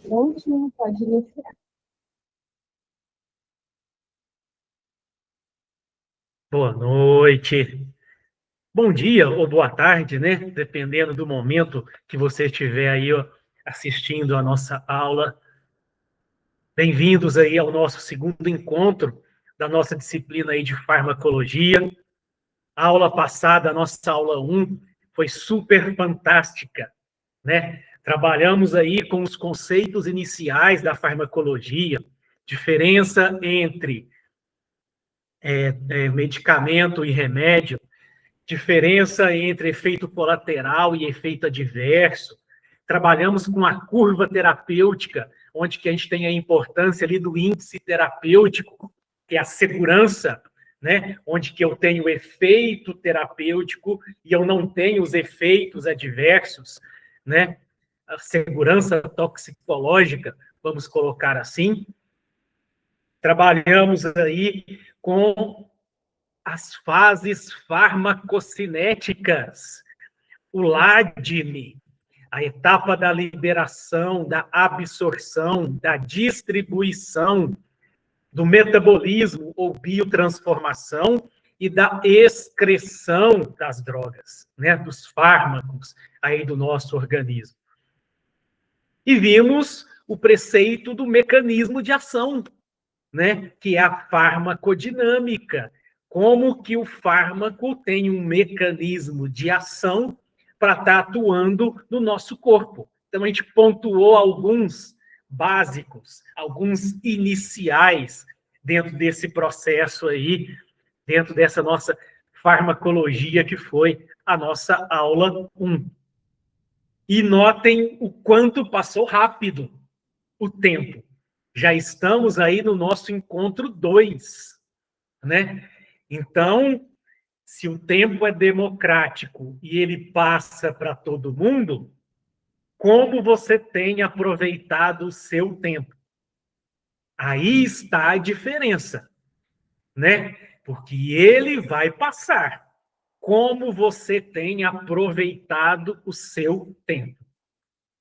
Prontinho, pode iniciar. Boa noite, bom dia ou boa tarde, né? Dependendo do momento que você estiver aí ó, assistindo a nossa aula. Bem-vindos aí ao nosso segundo encontro da nossa disciplina aí de farmacologia. A aula passada, a nossa aula 1, foi super fantástica, né? Trabalhamos aí com os conceitos iniciais da farmacologia, diferença entre medicamento e remédio, diferença entre efeito colateral e efeito adverso. Trabalhamos com a curva terapêutica, onde que a gente tem a importância ali do índice terapêutico, que é a segurança, né? Onde que eu tenho o efeito terapêutico e eu não tenho os efeitos adversos, né? A segurança toxicológica, vamos colocar assim. Trabalhamos aí com as fases farmacocinéticas, o LADME, a etapa da liberação, da absorção, da distribuição, do metabolismo ou biotransformação e da excreção das drogas, né, dos fármacos aí do nosso organismo. E vimos o preceito do mecanismo de ação, né, que é a farmacodinâmica, como que o fármaco tem um mecanismo de ação para estar atuando no nosso corpo. Então, a gente pontuou alguns básicos, alguns iniciais dentro desse processo aí, dentro dessa nossa farmacologia que foi a nossa aula 1. E notem o quanto passou rápido o tempo. Já estamos aí no nosso encontro 2, né? Então, se o tempo é democrático e ele passa para todo mundo, como você tem aproveitado o seu tempo? Aí está a diferença, né? Porque ele vai passar. Como você tem aproveitado o seu tempo?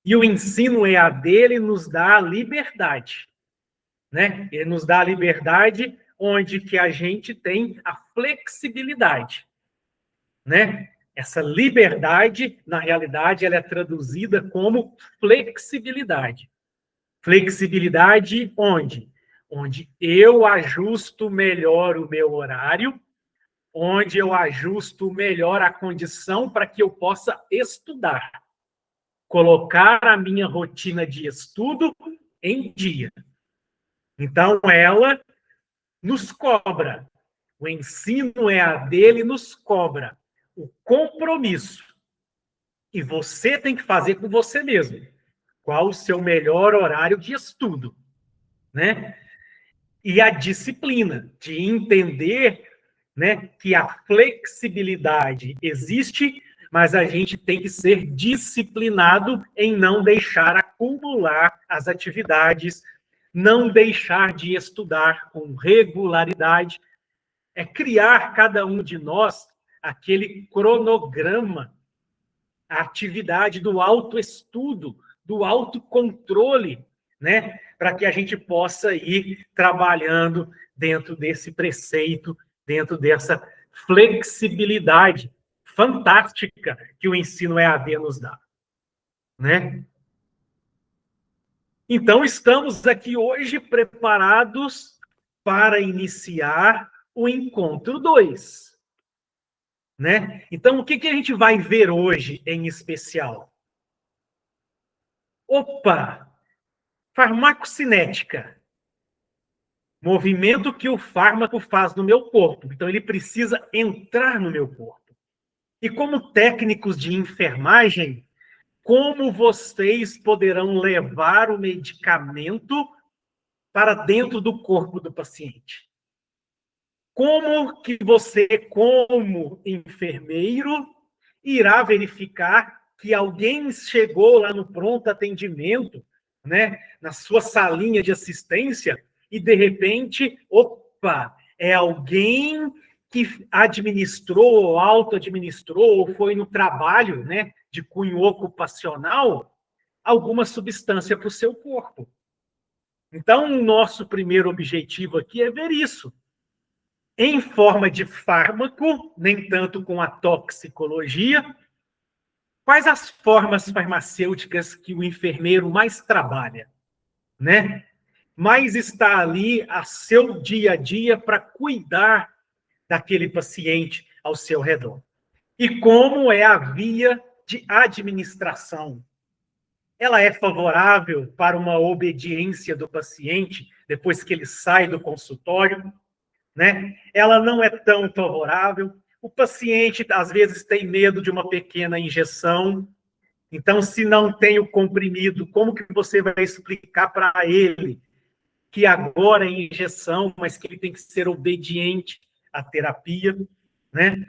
E o ensino EAD ele nos dá a liberdade, né? Ele nos dá a liberdade onde que a gente tem a flexibilidade, né? Essa liberdade, na realidade, ela é traduzida como flexibilidade. Flexibilidade onde? Onde eu ajusto melhor o meu horário, onde eu ajusto melhor a condição para que eu possa estudar, colocar a minha rotina de estudo em dia. Então, ela nos cobra. O ensino EAD, ele nos cobra o compromisso. E você tem que fazer com você mesmo. Qual o seu melhor horário de estudo, né? E a disciplina de entender, né, que a flexibilidade existe, mas a gente tem que ser disciplinado em não deixar acumular as atividades, não deixar de estudar com regularidade, é criar cada um de nós aquele cronograma, a atividade do autoestudo, do autocontrole, né? Para que a gente possa ir trabalhando dentro desse preceito, dentro dessa flexibilidade fantástica que o ensino EAD nos dá, né? Então, estamos aqui hoje preparados para iniciar o encontro 2. Né? Então, o que a gente vai ver hoje em especial? Opa! Farmacocinética. Movimento que o fármaco faz no meu corpo. Então, ele precisa entrar no meu corpo. E como técnicos de enfermagem, como vocês poderão levar o medicamento para dentro do corpo do paciente? Como que você, como enfermeiro, irá verificar que alguém chegou lá no pronto atendimento, né, na sua salinha de assistência, e de repente, opa, é alguém que administrou, ou auto-administrou, ou foi no trabalho, né, de cunho ocupacional, alguma substância para o seu corpo. Então, o nosso primeiro objetivo aqui é ver isso. Em forma de fármaco, nem tanto com a toxicologia. Quais as formas farmacêuticas que o enfermeiro mais trabalha, né? Mais está ali a seu dia a dia para cuidar daquele paciente ao seu redor. E como é a via de administração? Ela é favorável para uma obediência do paciente depois que ele sai do consultório, né? Ela não é tão favorável. O paciente, às vezes, tem medo de uma pequena injeção. Então, se não tem o comprimido, como que você vai explicar para ele que agora é injeção, mas que ele tem que ser obediente à terapia, né?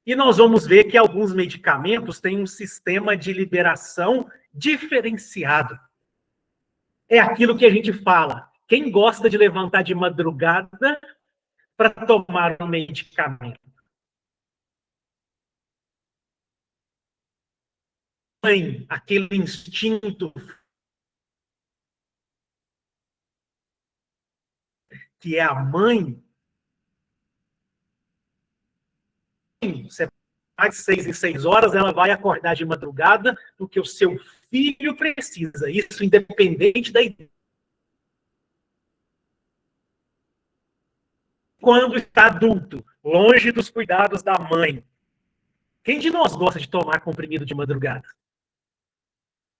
E nós vamos ver que alguns medicamentos têm um sistema de liberação diferenciado. É aquilo que a gente fala. Quem gosta de levantar de madrugada para tomar um medicamento? Aquele instinto que é a mãe, você faz 6 em 6 horas, ela vai acordar de madrugada porque o seu filho precisa. Isso independente da idade. Quando está adulto, longe dos cuidados da mãe, quem de nós gosta de tomar comprimido de madrugada?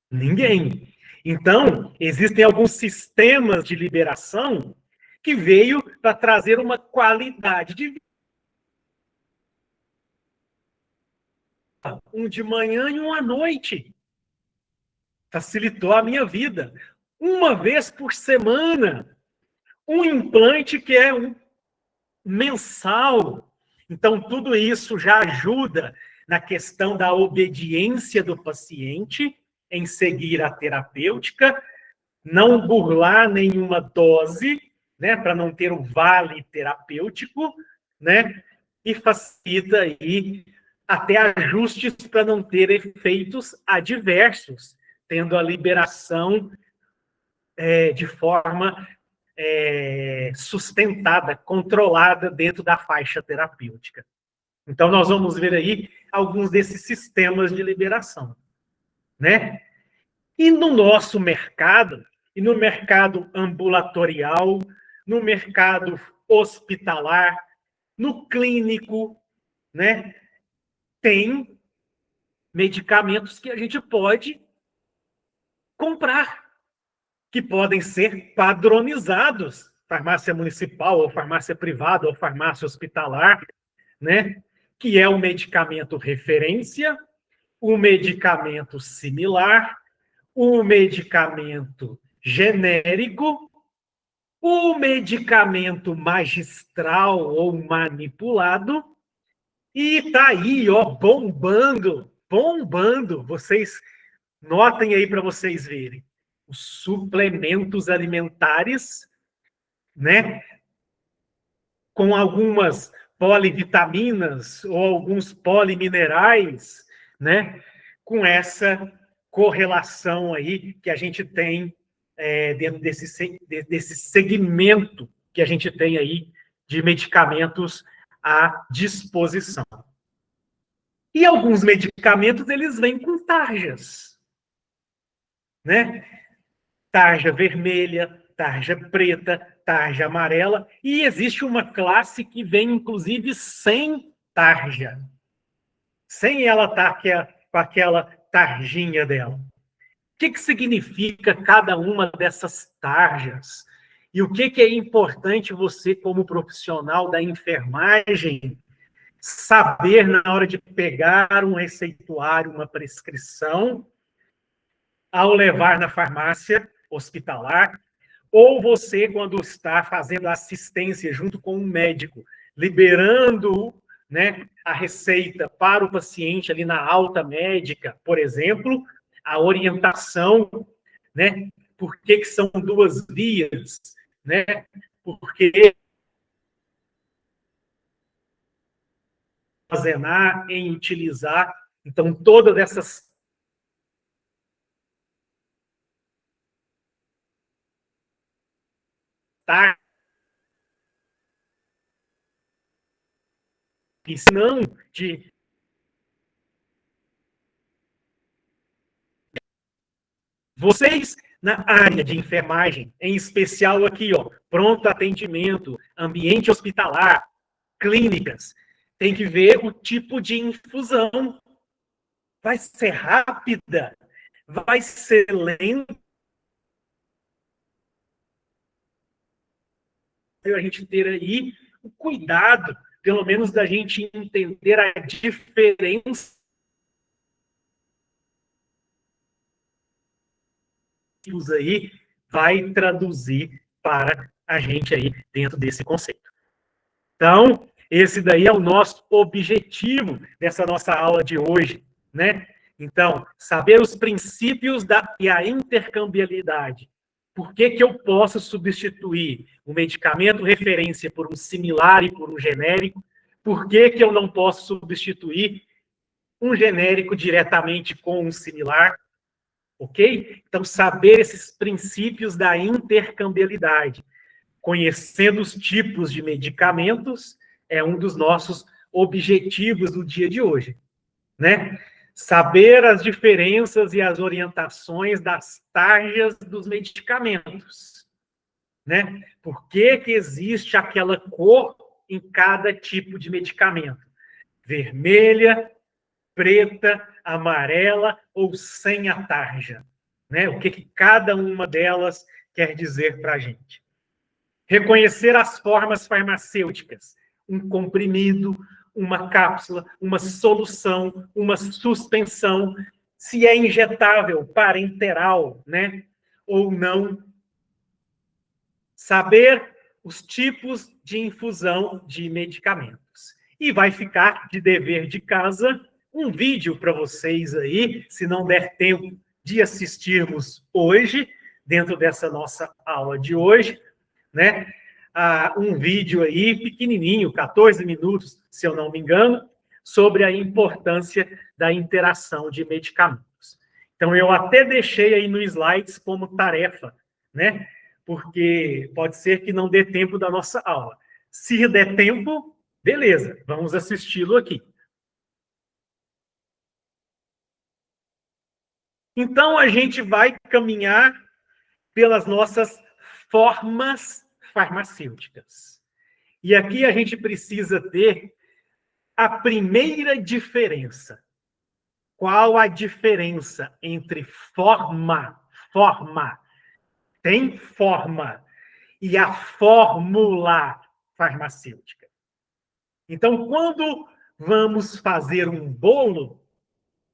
Ninguém. Então, existem alguns sistemas de liberação que veio para trazer uma qualidade de vida. Um de manhã e um à noite. Facilitou a minha vida. Uma vez por semana. Um implante que é um mensal. Então, tudo isso já ajuda na questão da obediência do paciente em seguir a terapêutica, não burlar nenhuma dose, né, para não ter o vale terapêutico, né, e facilita aí até ajustes para não ter efeitos adversos, tendo a liberação de forma sustentada, controlada dentro da faixa terapêutica. Então, nós vamos ver aí alguns desses sistemas de liberação, né? E no nosso mercado, e no mercado ambulatorial, no mercado hospitalar, no clínico, né? Tem medicamentos que a gente pode comprar, que podem ser padronizados, farmácia municipal, ou farmácia privada, ou farmácia hospitalar, né? Que é o medicamento referência, o medicamento similar, o medicamento genérico, o medicamento magistral ou manipulado, e está aí, ó, bombando, bombando. Vocês notem aí para vocês verem. Os suplementos alimentares, né? Com algumas polivitaminas ou alguns poliminerais, né? Com essa correlação aí que a gente tem dentro desse segmento que a gente tem aí de medicamentos à disposição. E alguns medicamentos, eles vêm com tarjas, né? Tarja vermelha, tarja preta, tarja amarela, e existe uma classe que vem, inclusive, sem tarja. Sem ela estar com aquela tarjinha dela. O que significa cada uma dessas tarjas? E o que é importante você, como profissional da enfermagem, saber na hora de pegar um receituário, uma prescrição, ao levar na farmácia hospitalar, ou você, quando está fazendo assistência junto com um médico, liberando, né, a receita para o paciente ali na alta médica, por exemplo, a orientação, né, por que são duas vias, né, porque armazenar, em utilizar, então todas essas tarjas, não de... Vocês, na área de enfermagem, em especial aqui, ó, pronto atendimento, ambiente hospitalar, clínicas, tem que ver o tipo de infusão. Vai ser rápida? Vai ser lenta? A gente ter aí o cuidado, pelo menos da gente entender a diferença aí, vai traduzir para a gente aí dentro desse conceito. Então, esse daí é o nosso objetivo dessa nossa aula de hoje, né? Então, saber os princípios e a intercambiabilidade. Por que que eu posso substituir um medicamento referência por um similar e por um genérico? Por que que eu não posso substituir um genérico diretamente com um similar? Ok? Então, saber esses princípios da intercambiabilidade, conhecendo os tipos de medicamentos, é um dos nossos objetivos do dia de hoje, né? Saber as diferenças e as orientações das tarjas dos medicamentos, né? Por que que existe aquela cor em cada tipo de medicamento? Vermelha, preta, amarela ou sem a tarja, né? O que que cada uma delas quer dizer para a gente? Reconhecer as formas farmacêuticas, um comprimido, uma cápsula, uma solução, uma suspensão, se é injetável, parenteral, né? Ou não. Saber os tipos de infusão de medicamentos. E vai ficar de dever de casa um vídeo para vocês aí, se não der tempo de assistirmos hoje, dentro dessa nossa aula de hoje, né? Um vídeo aí pequenininho, 14 minutos, se eu não me engano, sobre a importância da interação de medicamentos. Então, eu até deixei aí no slides como tarefa, né? Porque pode ser que não dê tempo da nossa aula. Se der tempo, beleza, vamos assisti-lo aqui. Então, a gente vai caminhar pelas nossas formas farmacêuticas. E aqui a gente precisa ter a primeira diferença. Qual a diferença entre forma, tem forma, e a fórmula farmacêutica? Então, quando vamos fazer um bolo,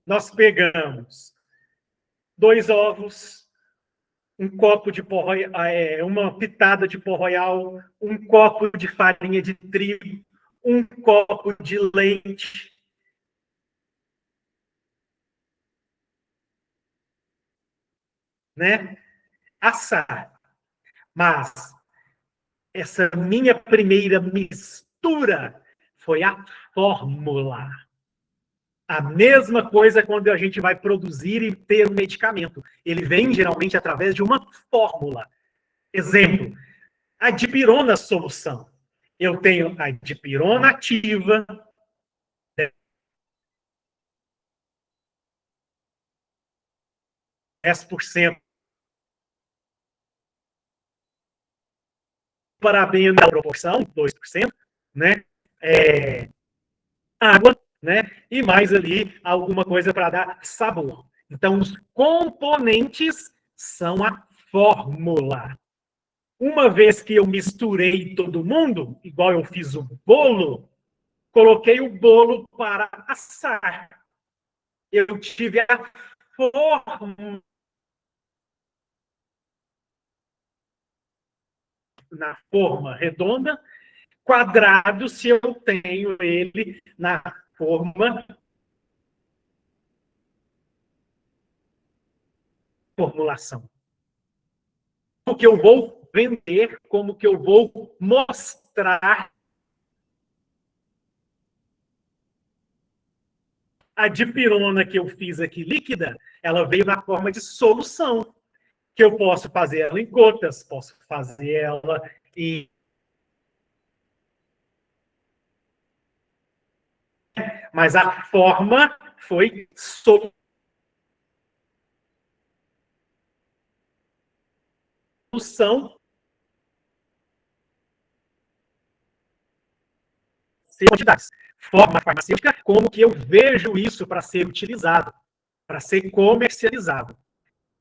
nós pegamos 2 ovos, um copo de pó, uma pitada de pó royal, um copo de farinha de trigo, um copo de leite. Né? Assar. Mas essa minha primeira mistura foi a fórmula. A mesma coisa quando a gente vai produzir e ter um medicamento. Ele vem geralmente através de uma fórmula. Exemplo, a dipirona solução. Eu tenho a dipirona ativa, 10% para bem na proporção, 2%, né? Água, né? E mais ali alguma coisa para dar sabor. Então, os componentes são a fórmula. Uma vez que eu misturei todo mundo, igual eu fiz o bolo, coloquei o bolo para assar. Eu tive a forma na forma redonda, quadrado se eu tenho ele na forma formulação. Como que eu vou vender, como que eu vou mostrar a dipirona que eu fiz aqui líquida, ela veio na forma de solução, que eu posso fazer ela em gotas, posso fazer ela Mas a forma foi solução quantidades. Forma farmacêutica, como que eu vejo isso para ser utilizado, para ser comercializado.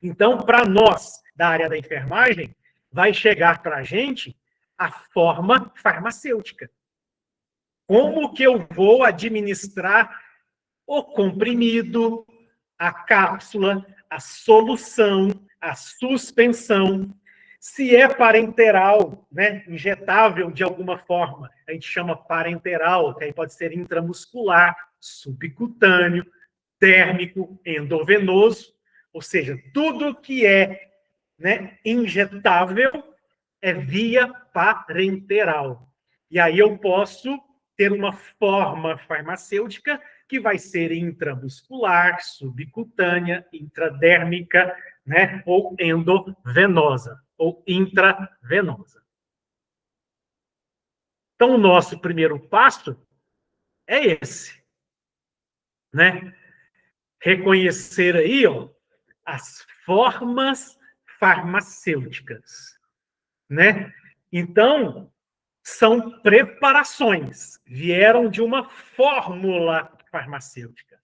Então, para nós, da área da enfermagem, vai chegar para a gente a forma farmacêutica. Como que eu vou administrar o comprimido, a cápsula, a solução, a suspensão. Se é parenteral, né, injetável de alguma forma, a gente chama parenteral, que aí pode ser intramuscular, subcutâneo, térmico, endovenoso, ou seja, tudo que é, né, injetável é via parenteral. E aí eu posso ter uma forma farmacêutica que vai ser intramuscular, subcutânea, intradérmica, né, ou endovenosa, ou intravenosa. Então, o nosso primeiro passo é esse, né? Reconhecer aí, ó, as formas farmacêuticas, né? Então, são preparações, vieram de uma fórmula farmacêutica.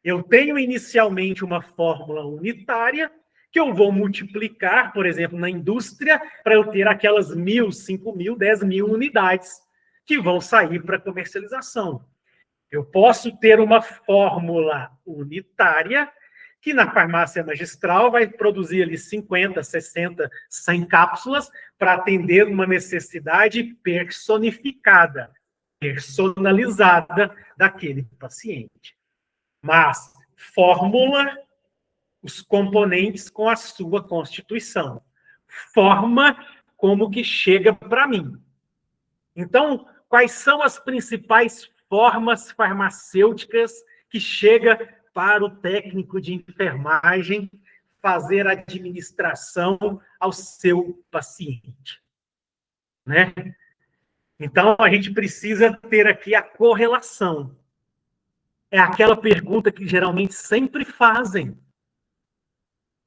Eu tenho inicialmente uma fórmula unitária que eu vou multiplicar, por exemplo, na indústria, para eu ter aquelas 1.000, 5.000, 10.000 unidades que vão sair para comercialização. Eu posso ter uma fórmula unitária que na farmácia magistral vai produzir ali 50, 60, 100 cápsulas para atender uma necessidade personificada, personalizada daquele paciente. Mas fórmula os componentes com a sua constituição. Forma como que chega para mim. Então, quais são as principais formas farmacêuticas que chega para o técnico de enfermagem fazer a administração ao seu paciente, né? Então, a gente precisa ter aqui a correlação. É aquela pergunta que geralmente sempre fazem.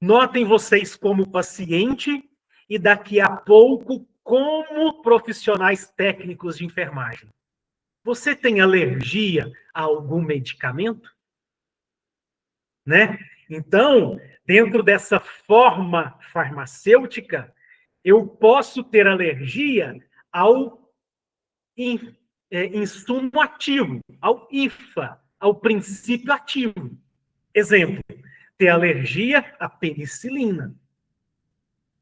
Notem vocês como paciente e daqui a pouco como profissionais técnicos de enfermagem. Você tem alergia a algum medicamento? Né? Então, dentro dessa forma farmacêutica, eu posso ter alergia ao insumo ativo, ao IFA, ao princípio ativo. Exemplo, ter alergia à penicilina.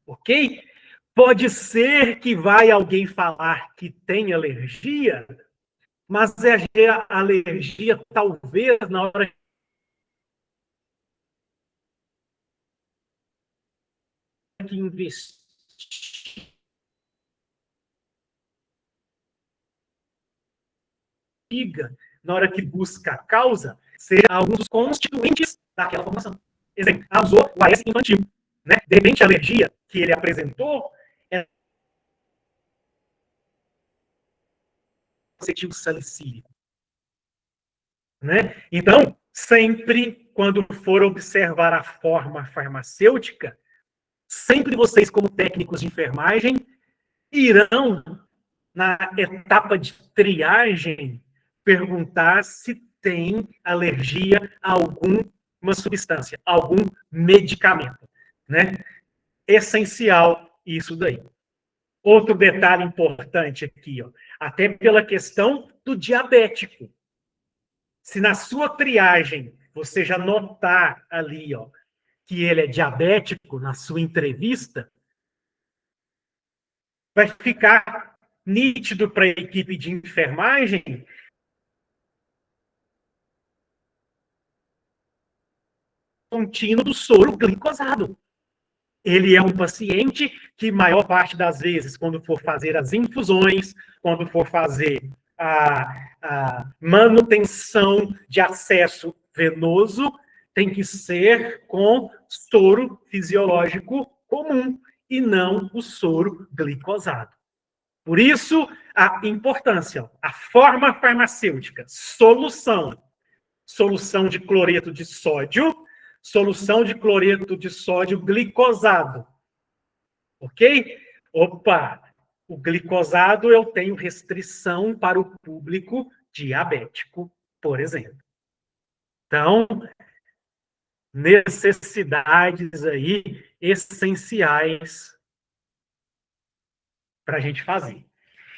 Ok? Pode ser que vai alguém falar que tem alergia, mas é a alergia, talvez, na hora que investiga, na hora que busca a causa, seja algum dos constituintes daquela formação. Exemplo, usou o AS infantil. Né? De repente, a alergia que ele apresentou é acetil salicílico. Né? Então, sempre, quando for observar a forma farmacêutica, sempre vocês, como técnicos de enfermagem, irão, na etapa de triagem, perguntar se tem alergia a alguma substância, algum medicamento. Né? Essencial isso daí. Outro detalhe importante aqui, ó, até pela questão do diabético. Se na sua triagem você já notar ali, ó, que ele é diabético na sua entrevista, vai ficar nítido para a equipe de enfermagem contínuo do soro glicosado. Ele é um paciente que, maior parte das vezes, quando for fazer as infusões, quando for fazer a manutenção de acesso venoso, tem que ser com soro fisiológico comum e não o soro glicosado. Por isso, a importância, a forma farmacêutica, solução. Solução de cloreto de sódio, solução de cloreto de sódio glicosado. Ok? Opa! O glicosado eu tenho restrição para o público diabético, por exemplo. Então, necessidades aí essenciais para a gente fazer.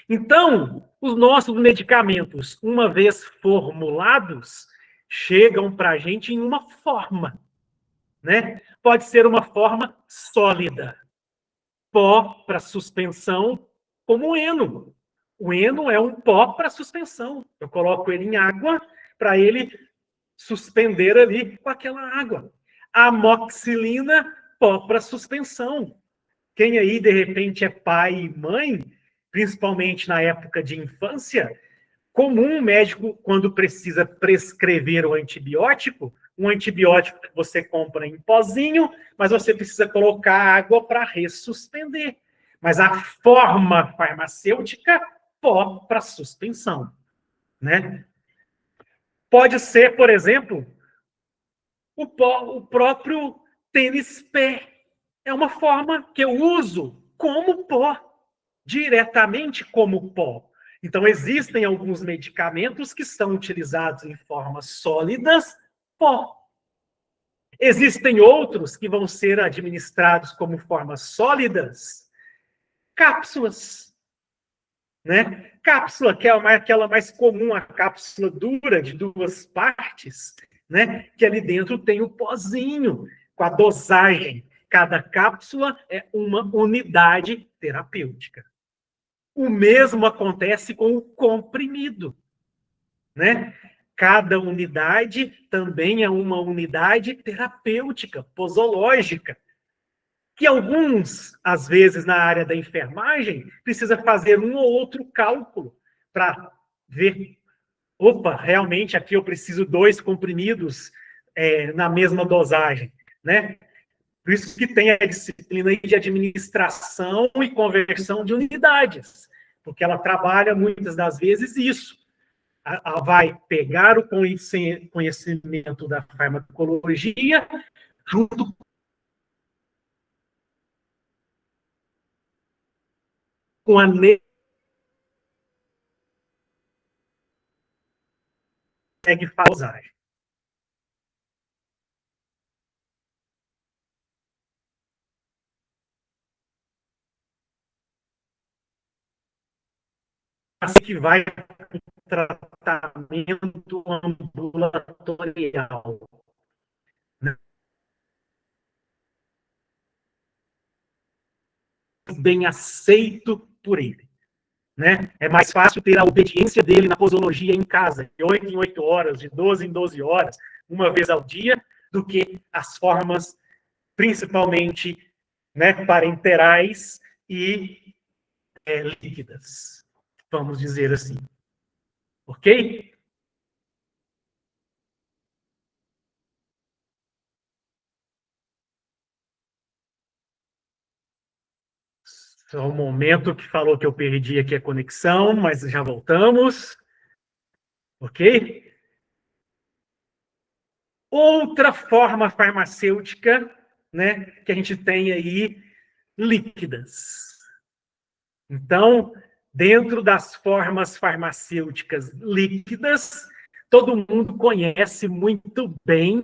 Então, os nossos medicamentos, uma vez formulados, chegam para a gente em uma forma, né? Pode ser uma forma sólida, pó para suspensão, como o eno. O eno é um pó para suspensão. Eu coloco ele em água para ele suspender ali com aquela água. A amoxicilina, pó para suspensão. Quem aí, de repente, é pai e mãe, principalmente na época de infância, comum o médico, quando precisa prescrever o antibiótico, um antibiótico que você compra em pozinho, mas você precisa colocar água para ressuspender. Mas a forma farmacêutica, pó para suspensão, né? Pode ser, por exemplo, o próprio tênis pé. É uma forma que eu uso como pó, diretamente como pó. Então, existem alguns medicamentos que são utilizados em formas sólidas, pó. Existem outros que vão ser administrados como formas sólidas, cápsulas. Né? Cápsula, que é aquela mais comum, a cápsula dura, de 2 partes, né? Que ali dentro tem o pozinho, com a dosagem. Cada cápsula é uma unidade terapêutica. O mesmo acontece com o comprimido, né? Cada unidade também é uma unidade terapêutica, posológica, que alguns, às vezes, na área da enfermagem, precisa fazer um ou outro cálculo para ver, opa, realmente aqui eu preciso 2 comprimidos na mesma dosagem, né? Por isso que tem a disciplina de administração e conversão de unidades, porque ela trabalha muitas das vezes isso. Ela vai pegar o conhecimento da farmacologia junto com a dosagem. Que vai para o tratamento ambulatorial. Bem aceito por ele. Né? É mais fácil ter a obediência dele na posologia em casa, de 8 em 8 horas, de 12 em 12 horas, uma vez ao dia, do que as formas, principalmente, né, parenterais e líquidas, vamos dizer assim. Ok? Só um momento que falou que eu perdi aqui a conexão, mas já voltamos. Ok? Outra forma farmacêutica, né, que a gente tem aí, líquidas. Então, dentro das formas farmacêuticas líquidas, todo mundo conhece muito bem,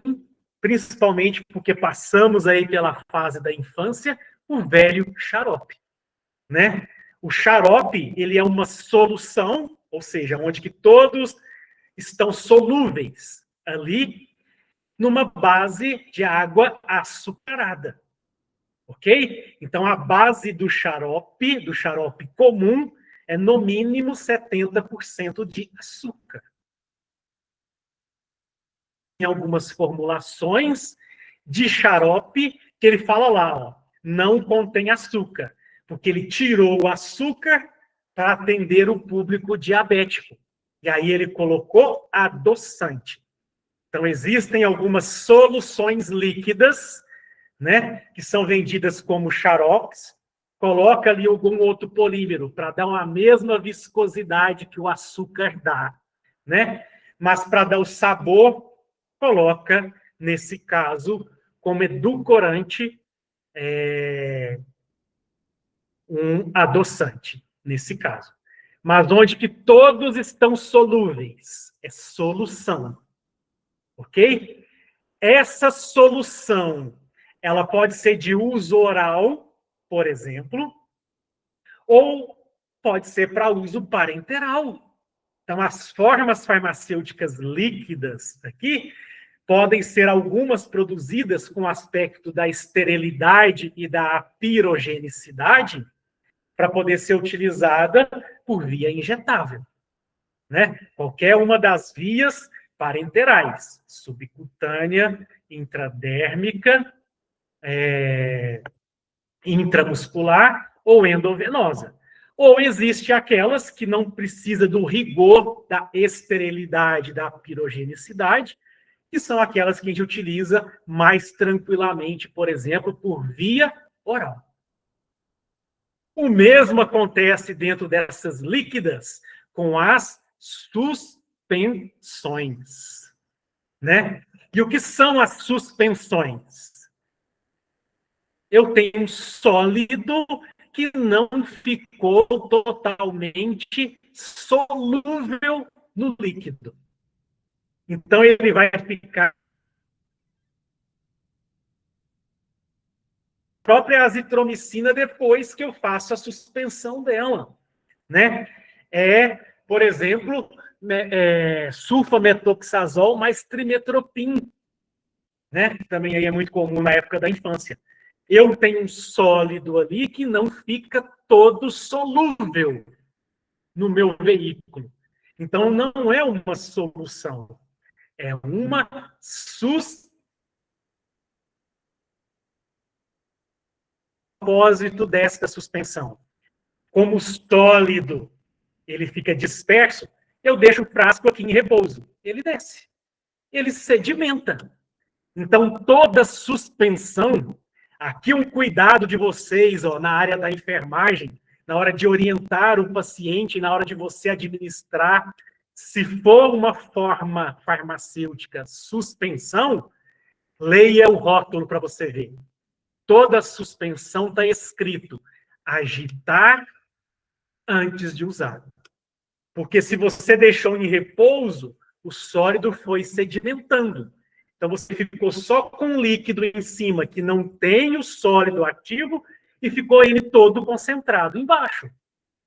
principalmente porque passamos aí pela fase da infância, o velho xarope, né? O xarope, ele é uma solução, ou seja, onde que todos estão solúveis ali numa base de água açucarada. Ok? Então, a base do xarope comum, é no mínimo 70% de açúcar. Tem algumas formulações de xarope que ele fala lá, ó, não contém açúcar, porque ele tirou o açúcar para atender o público diabético. E aí ele colocou adoçante. Então, existem algumas soluções líquidas, né, que são vendidas como xaropes, coloca ali algum outro polímero para dar uma mesma viscosidade que o açúcar dá, né? Mas para dar o sabor, coloca, nesse caso, como edulcorante, um adoçante, nesse caso. Mas onde que todos estão solúveis? É solução. Ok? Essa solução, ela pode ser de uso oral, por exemplo, ou pode ser para uso parenteral. Então, as formas farmacêuticas líquidas aqui podem ser algumas produzidas com aspecto da esterilidade e da pirogenicidade para poder ser utilizada por via injetável, né? Qualquer uma das vias parenterais, subcutânea, intradérmica, intramuscular ou endovenosa. Ou existe aquelas que não precisa do rigor da esterilidade, da pirogenicidade, que são aquelas que a gente utiliza mais tranquilamente, por exemplo, por via oral. O mesmo acontece dentro dessas líquidas com as suspensões, né? E o que são as suspensões? Eu tenho um sólido que não ficou totalmente solúvel no líquido. Então, ele vai ficar a própria azitromicina depois que eu faço a suspensão dela, né? Por exemplo, sulfametoxazol mais trimetropin, né? Também aí é muito comum na época da infância. Eu tenho um sólido ali que não fica todo solúvel no meu veículo. Então, não é uma solução, é uma propósito desta suspensão. Como o sólido ele fica disperso, eu deixo o frasco aqui em repouso. Ele desce. Ele sedimenta. Então, toda suspensão, aqui um cuidado de vocês na área da enfermagem, na hora de orientar o paciente, na hora de você administrar, se for uma forma farmacêutica suspensão, leia o rótulo para você ver. Toda suspensão está escrito agitar antes de usar. Porque se você deixou em repouso, o sólido foi sedimentando. Então, você ficou só com o líquido em cima, que não tem o sólido ativo, e ficou ele todo concentrado embaixo.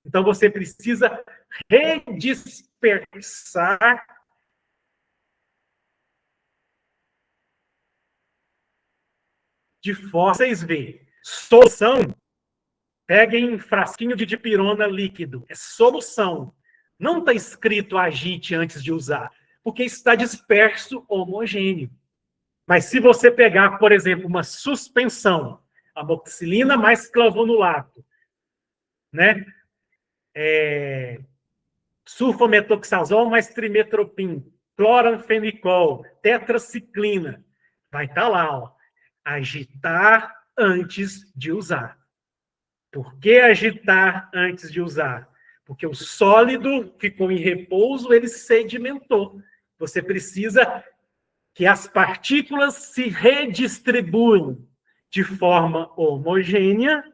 Então, você precisa redispersar de forma. Vocês veem. Solução, peguem um frasquinho de dipirona líquido. É solução. Não está escrito agite antes de usar, porque está disperso homogêneo. Mas se você pegar, por exemplo, uma suspensão, amoxicilina mais clavonulato, né? Sulfametoxazol mais trimetropin, cloranfenicol, tetraciclina, vai estar lá, ó, agitar antes de usar. Por que agitar antes de usar? Porque o sólido ficou em repouso, ele sedimentou. Você precisa que as partículas se redistribuem de forma homogênea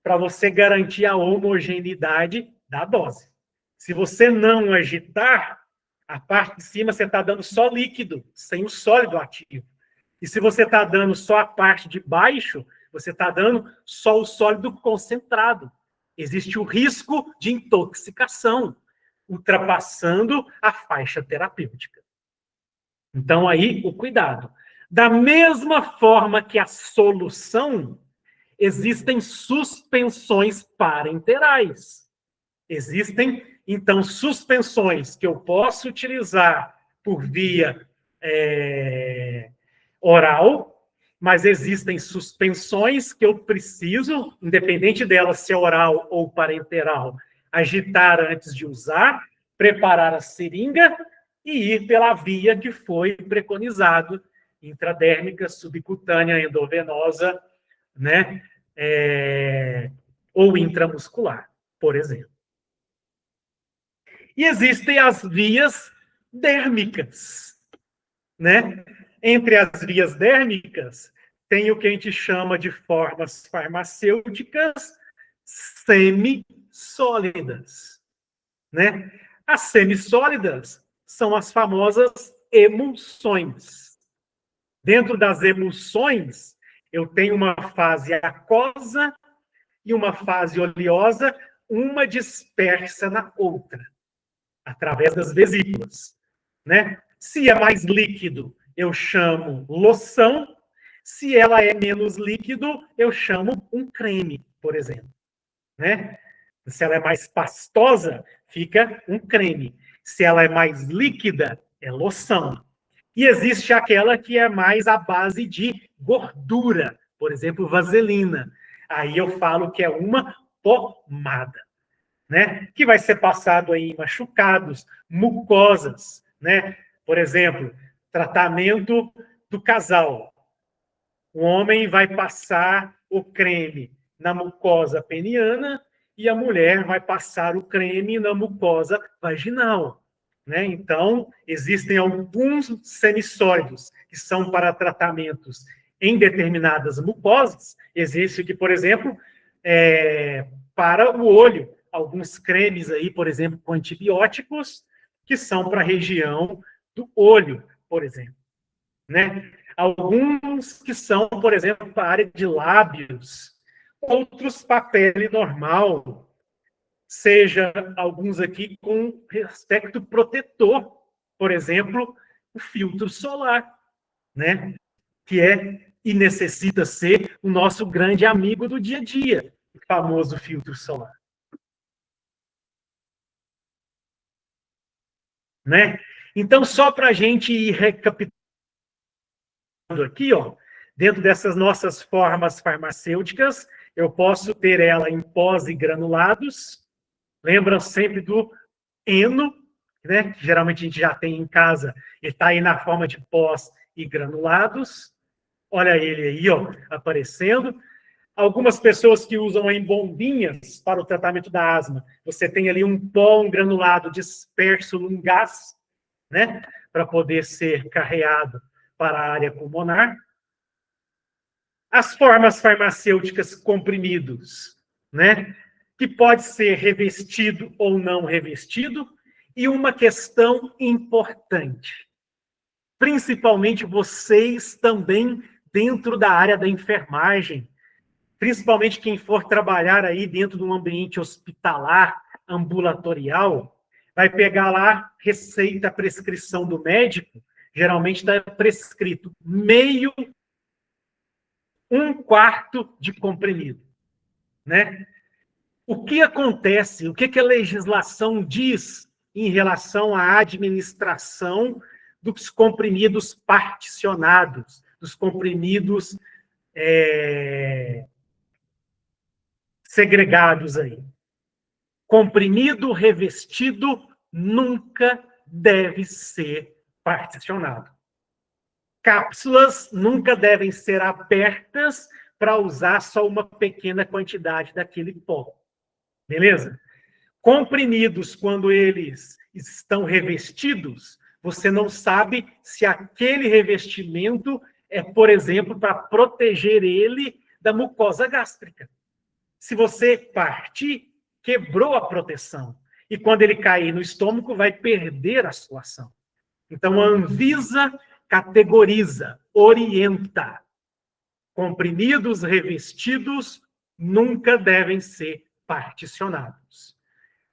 para você garantir a homogeneidade da dose. Se você não agitar, a parte de cima você está dando só líquido, sem o sólido ativo. E se você está dando só a parte de baixo, você está dando só o sólido concentrado. Existe o risco de intoxicação, ultrapassando a faixa terapêutica. Então, aí, o cuidado. Da mesma forma que a solução, existem suspensões parenterais. Existem, então, suspensões que eu posso utilizar por via oral, mas existem suspensões que eu preciso, independente dela ser oral ou parenteral, agitar antes de usar, preparar a seringa e ir pela via que foi preconizado, intradérmica, subcutânea, endovenosa, né? ou intramuscular, por exemplo. E existem as vias dérmicas, né? Entre as vias dérmicas, tem o que a gente chama de formas farmacêuticas semissólidas, né? As semissólidas são as famosas emulsões. Dentro das emulsões, eu tenho uma fase aquosa e uma fase oleosa, uma dispersa na outra, através das vesículas, né? Se é mais líquido, eu chamo loção. Se ela é menos líquido, eu chamo um creme, por exemplo, né? Se ela é mais pastosa, fica um creme. Se ela é mais líquida, é loção. E existe aquela que é mais à base de gordura, por exemplo, vaselina. Aí eu falo que é uma pomada, né? Que vai ser passado aí em machucados, mucosas, né? Por exemplo, tratamento do casal. O homem vai passar o creme na mucosa peniana e a mulher vai passar o creme na mucosa vaginal, né? Então, existem alguns semissólidos que são para tratamentos em determinadas mucosas. Existe que, por exemplo, para o olho, alguns cremes aí, por exemplo, com antibióticos, que são para a região do olho, por exemplo, né? Alguns que são, por exemplo, para a área de lábios, outros para a pele normal, seja alguns aqui com aspecto protetor, por exemplo, o filtro solar, né? Que é e necessita ser o nosso grande amigo do dia a dia, o famoso filtro solar. Né? Então, só para a gente ir recapitulando aqui, ó, dentro dessas nossas formas farmacêuticas, eu posso ter ela em pós e granulados. Lembram sempre do eno, né? Que geralmente a gente já tem em casa, ele está aí na forma de pós e granulados. Olha ele aí, ó, aparecendo. Algumas pessoas que usam em bombinhas para o tratamento da asma, você tem ali um pó, um granulado disperso num gás, né? Para poder ser carreado para a área pulmonar. As formas farmacêuticas comprimidos, né? Que pode ser revestido ou não revestido. E uma questão importante, principalmente vocês também dentro da área da enfermagem, principalmente quem for trabalhar aí dentro de um ambiente hospitalar, ambulatorial, vai pegar lá receita, prescrição do médico, geralmente está prescrito meio, um quarto de comprimido, né? O que acontece, o que a legislação diz em relação à administração dos comprimidos particionados, dos comprimidos segregados aí? Comprimido revestido nunca deve ser particionado. Cápsulas nunca devem ser abertas para usar só uma pequena quantidade daquele pó. Beleza? Comprimidos, quando eles estão revestidos, você não sabe se aquele revestimento é, por exemplo, para proteger ele da mucosa gástrica. Se você partir, quebrou a proteção. E quando ele cair no estômago, vai perder a sua ação. Então, a Anvisa categoriza, orienta. Comprimidos revestidos nunca devem ser particionados.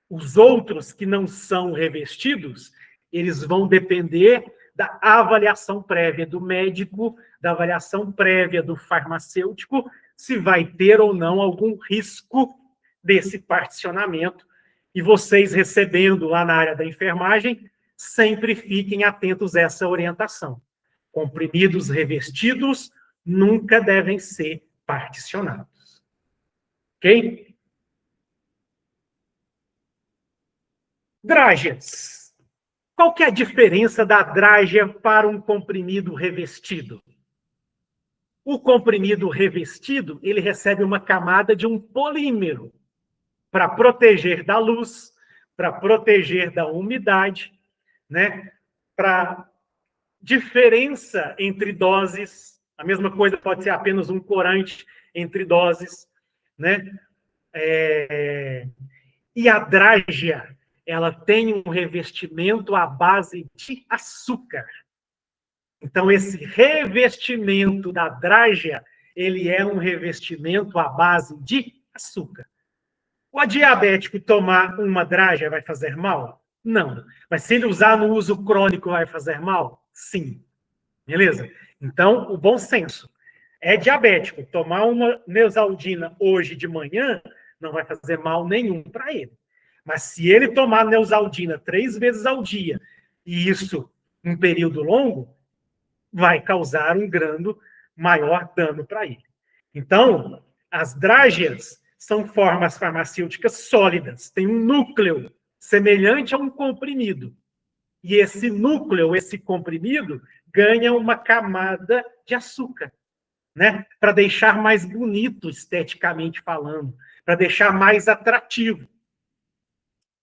Os outros que não são revestidos, eles vão depender da avaliação prévia do médico, da avaliação prévia do farmacêutico, se vai ter ou não algum risco desse particionamento. E vocês recebendo lá na área da enfermagem, sempre fiquem atentos a essa orientação. Comprimidos revestidos nunca devem ser particionados. Ok? Drágeas. Qual que é a diferença da drágea para um comprimido revestido? O comprimido revestido, ele recebe uma camada de um polímero para proteger da luz, para proteger da umidade, né? Para diferença entre doses, a mesma coisa pode ser apenas um corante entre doses, né? E a drágia, ela tem um revestimento à base de açúcar. Então, esse revestimento da drágia, ele é um revestimento à base de açúcar. O diabético tomar uma drágia vai fazer mal? Não. Mas se ele usar no uso crônico, vai fazer mal? Sim. Beleza? Então, o bom senso. É diabético. Tomar uma Neosaldina hoje de manhã não vai fazer mal nenhum para ele. Mas se ele tomar Neosaldina 3 vezes ao dia, e isso em um período longo, vai causar um maior dano para ele. Então, as drágeas são formas farmacêuticas sólidas, tem um núcleo semelhante a um comprimido. E esse núcleo, esse comprimido, ganha uma camada de açúcar, né? Para deixar mais bonito esteticamente falando, para deixar mais atrativo.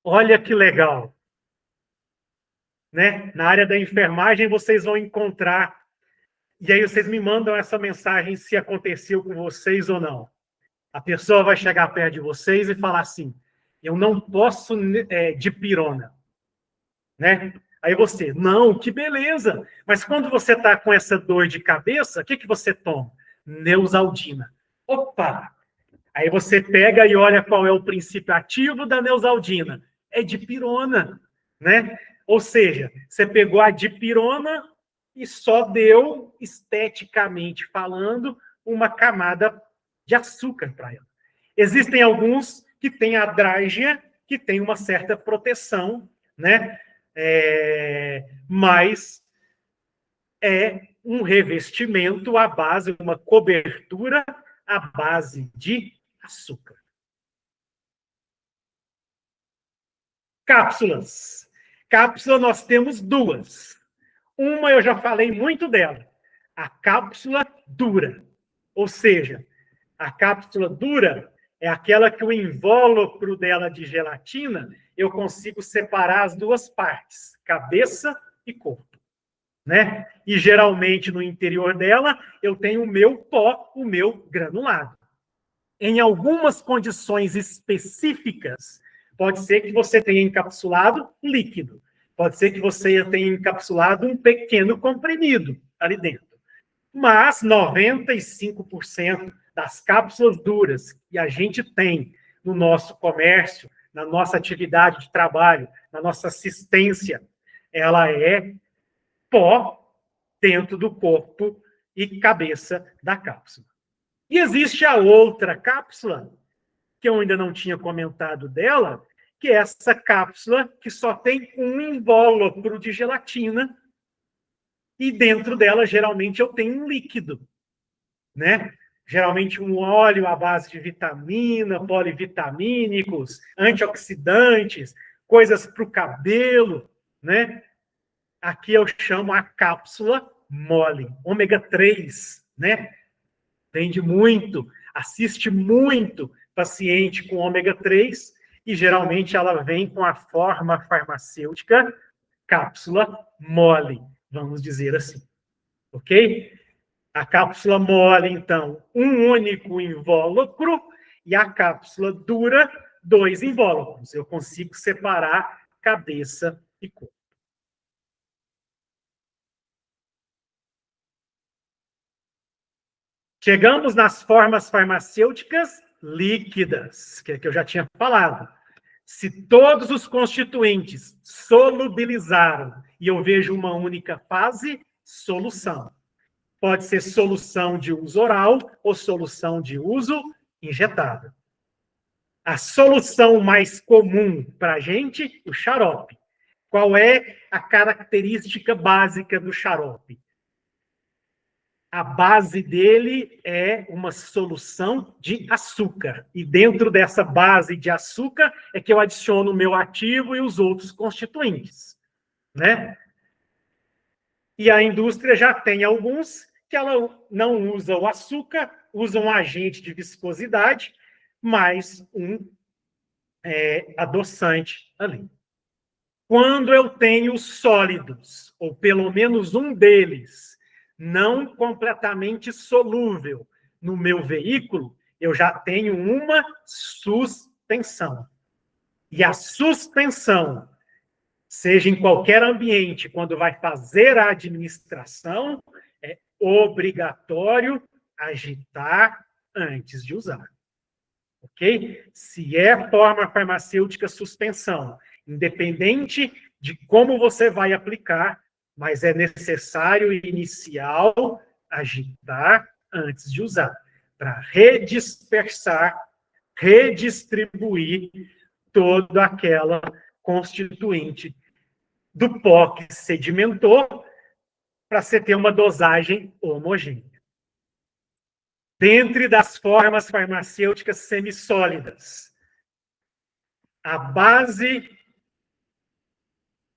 Olha que legal. Né? Na área da enfermagem, vocês vão encontrar, e aí vocês me mandam essa mensagem se aconteceu com vocês ou não. A pessoa vai chegar perto de vocês e falar assim, eu não posso dipirona. Né? Aí você, não, que beleza, mas quando você está com essa dor de cabeça, o que você toma? Neosaldina. Opa! Aí você pega e olha qual é o princípio ativo da Neosaldina. É dipirona, né? Ou seja, você pegou a dipirona e só deu, esteticamente falando, uma camada de açúcar para ela. Existem alguns que têm a drágia, que tem uma certa proteção, né? Mas é um revestimento à base, uma cobertura à base de açúcar. Cápsulas. Cápsula nós temos duas. Uma eu já falei muito dela, a cápsula dura. Ou seja, a cápsula dura é aquela que o invólucro dela de gelatina, eu consigo separar as duas partes, cabeça e corpo. Né? E geralmente no interior dela eu tenho o meu pó, o meu granulado. Em algumas condições específicas, pode ser que você tenha encapsulado líquido. Pode ser que você tenha encapsulado um pequeno comprimido ali dentro. Mas 95% das cápsulas duras que a gente tem no nosso comércio, na nossa atividade de trabalho, na nossa assistência, ela é pó dentro do corpo e cabeça da cápsula. E existe a outra cápsula, que eu ainda não tinha comentado dela, que é essa cápsula que só tem um invólucro de gelatina e dentro dela, geralmente, eu tenho um líquido, né? Geralmente um óleo à base de vitamina, polivitamínicos, antioxidantes, coisas para o cabelo, né? Aqui eu chamo a cápsula mole, ômega 3, né? Vende muito, assiste muito paciente com ômega 3 e geralmente ela vem com a forma farmacêutica cápsula mole, vamos dizer assim. Ok? A cápsula mole, então, um único invólucro e a cápsula dura, 2 invólucros. Eu consigo separar cabeça e corpo. Chegamos nas formas farmacêuticas líquidas, que eu já tinha falado. Se todos os constituintes solubilizaram e eu vejo uma única fase, solução. Pode ser solução de uso oral ou solução de uso injetável. A solução mais comum para a gente, o xarope. Qual é a característica básica do xarope? A base dele é uma solução de açúcar. E dentro dessa base de açúcar é que eu adiciono o meu ativo e os outros constituintes, né? E a indústria já tem alguns que ela não usa o açúcar, usa um agente de viscosidade, mais um adoçante ali. Quando eu tenho sólidos, ou pelo menos um deles, não completamente solúvel no meu veículo, eu já tenho uma suspensão. E a suspensão, seja em qualquer ambiente, quando vai fazer a administração, é obrigatório agitar antes de usar. Ok? Se é forma farmacêutica suspensão, independente de como você vai aplicar, mas é necessário inicial agitar antes de usar, para redispersar, redistribuir toda aquela constituinte do pó que sedimentou para você ter uma dosagem homogênea. Dentre das formas farmacêuticas semissólidas, a base...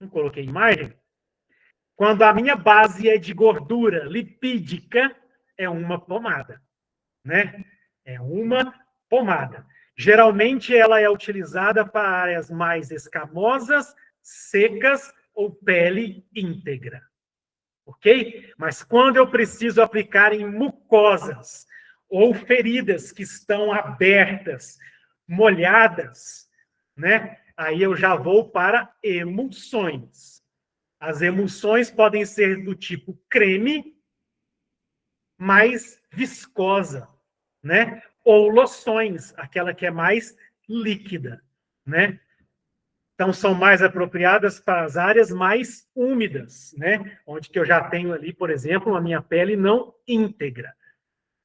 Não coloquei imagem? Quando a minha base é de gordura lipídica, é uma pomada, né? É uma pomada. Geralmente, ela é utilizada para áreas mais escamosas, secas ou pele íntegra. Ok? Mas quando eu preciso aplicar em mucosas ou feridas que estão abertas, molhadas, né? Aí eu já vou para emulsões. As emulsões podem ser do tipo creme, mais viscosa, né? Ou loções, aquela que é mais líquida, né? Então, são mais apropriadas para as áreas mais úmidas, né? Onde que eu já tenho ali, por exemplo, a minha pele não íntegra.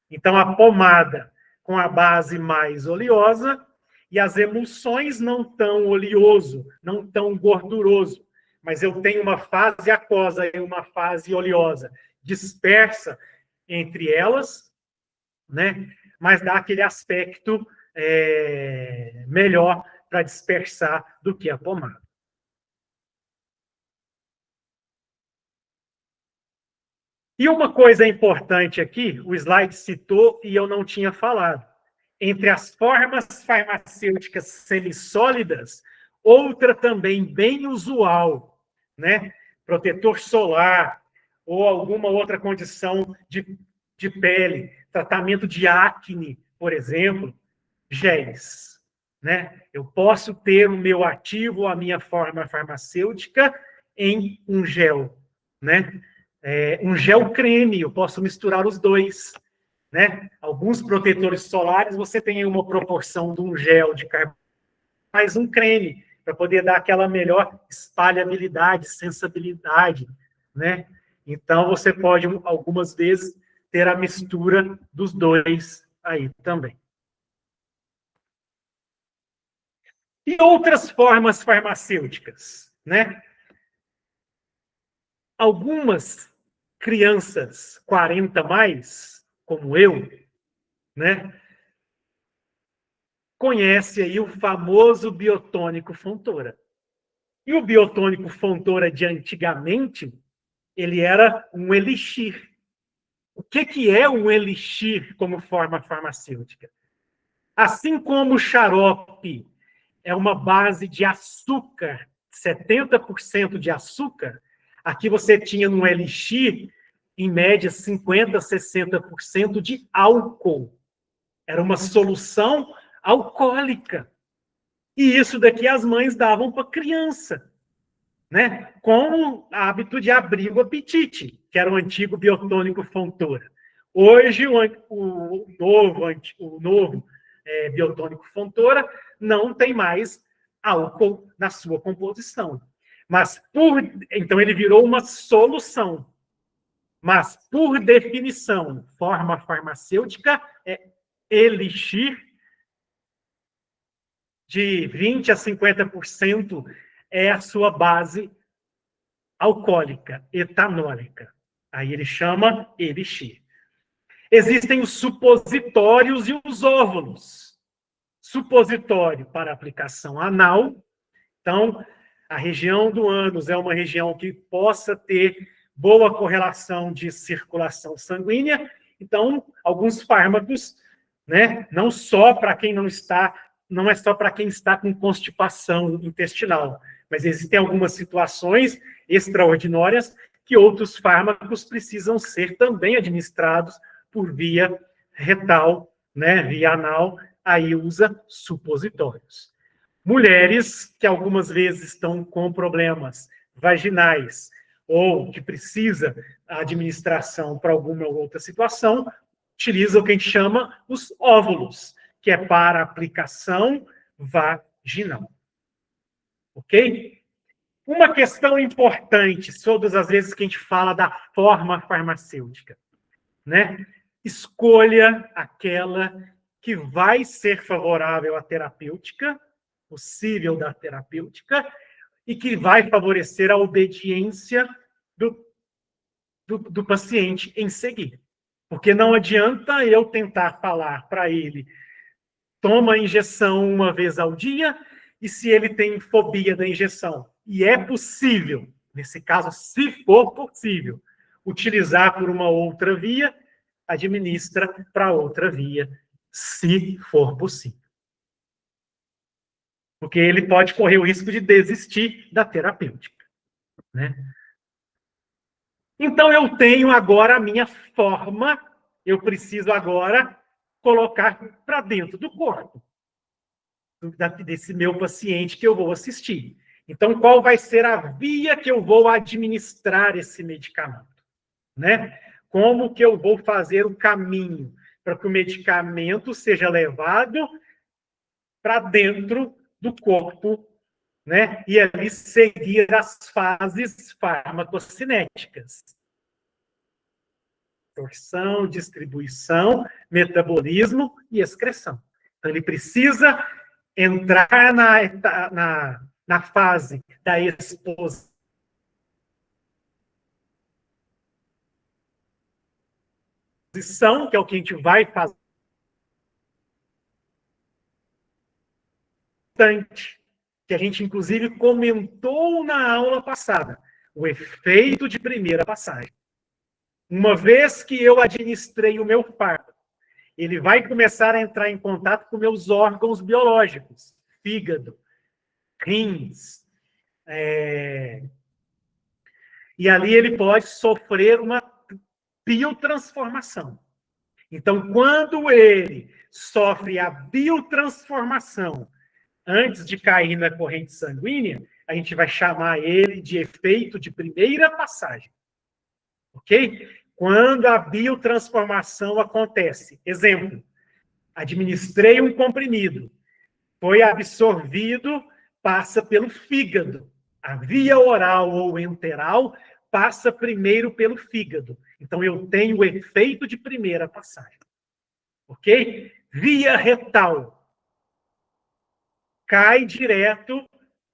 Então, a pomada com a base mais oleosa e as emulsões não tão oleoso, não tão gorduroso, mas eu tenho uma fase aquosa e uma fase oleosa dispersa entre elas, né? Mas dá aquele aspecto melhor para dispersar do que a pomada. E uma coisa importante aqui, o slide citou e eu não tinha falado. Entre as formas farmacêuticas semissólidas, outra também bem usual, né? Protetor solar ou alguma outra condição de pele, tratamento de acne, por exemplo, géis, né? Eu posso ter o meu ativo, a minha forma farmacêutica em um gel, né? Um gel creme, eu posso misturar os dois, né? Alguns protetores solares, você tem uma proporção de um gel de carbono, mais um creme, para poder dar aquela melhor espalhabilidade, sensibilidade, né? Então, você pode, algumas vezes, ter a mistura dos dois aí também. E outras formas farmacêuticas, né? Algumas crianças 40 mais, como eu, né? Conhece aí o famoso biotônico Fontoura. E o biotônico Fontoura de antigamente, ele era um elixir. O que é um elixir como forma farmacêutica? Assim como o xarope é uma base de açúcar, 70% de açúcar, aqui você tinha no elixir, em média, 50%, 60% de álcool. Era uma solução alcoólica. E isso daqui as mães davam para a criança, né? Com o hábito de abrir o apetite, que era o antigo biotônico Fontoura. Hoje, o novo biotônico Fontoura não tem mais álcool na sua composição. Mas, então, ele virou uma solução. Mas, por definição, forma farmacêutica é elixir de 20% a 50% é a sua base alcoólica, etanólica. Aí ele chama elixir. Existem os supositórios e os óvulos. Supositório para aplicação anal. Então, a região do ânus é uma região que possa ter boa correlação de circulação sanguínea. Então, alguns fármacos, né, não só para quem não é só para quem está com constipação intestinal, mas existem algumas situações extraordinárias que outros fármacos precisam ser também administrados por via retal, né, via anal, aí usa supositórios. Mulheres que algumas vezes estão com problemas vaginais ou que precisa a administração para alguma outra situação, utilizam o que a gente chama os óvulos, que é para aplicação vaginal. Ok? Uma questão importante, todas as vezes que a gente fala da forma farmacêutica, né? Escolha aquela que vai ser favorável à terapêutica, possível da terapêutica, e que vai favorecer a obediência do paciente em seguir. Porque não adianta eu tentar falar para ele, toma a injeção uma vez ao dia, e se ele tem fobia da injeção, e é possível, nesse caso, se for possível, utilizar por uma outra via, administra para outra via, se for possível. Porque ele pode correr o risco de desistir da terapêutica, né? Então, eu tenho agora a minha forma, eu preciso agora colocar para dentro do corpo desse meu paciente que eu vou assistir. Então, qual vai ser a via que eu vou administrar esse medicamento, né? Como que eu vou fazer o caminho para que o medicamento seja levado para dentro do corpo, né? E ali seguir as fases farmacocinéticas. Absorção, distribuição, metabolismo e excreção. Então, ele precisa entrar na fase da exposição, que é o que a gente vai fazer, que a gente, inclusive, comentou na aula passada, o efeito de primeira passagem. Uma vez que eu administrei o meu fármaco, ele vai começar a entrar em contato com meus órgãos biológicos, fígado, rins, e ali ele pode sofrer uma biotransformação. Então, quando ele sofre a biotransformação antes de cair na corrente sanguínea, a gente vai chamar ele de efeito de primeira passagem. Ok? Quando a biotransformação acontece. Exemplo, administrei um comprimido, foi absorvido, passa pelo fígado. A via oral ou enteral passa primeiro pelo fígado. Então, eu tenho o efeito de primeira passagem. Ok? Via retal. Cai direto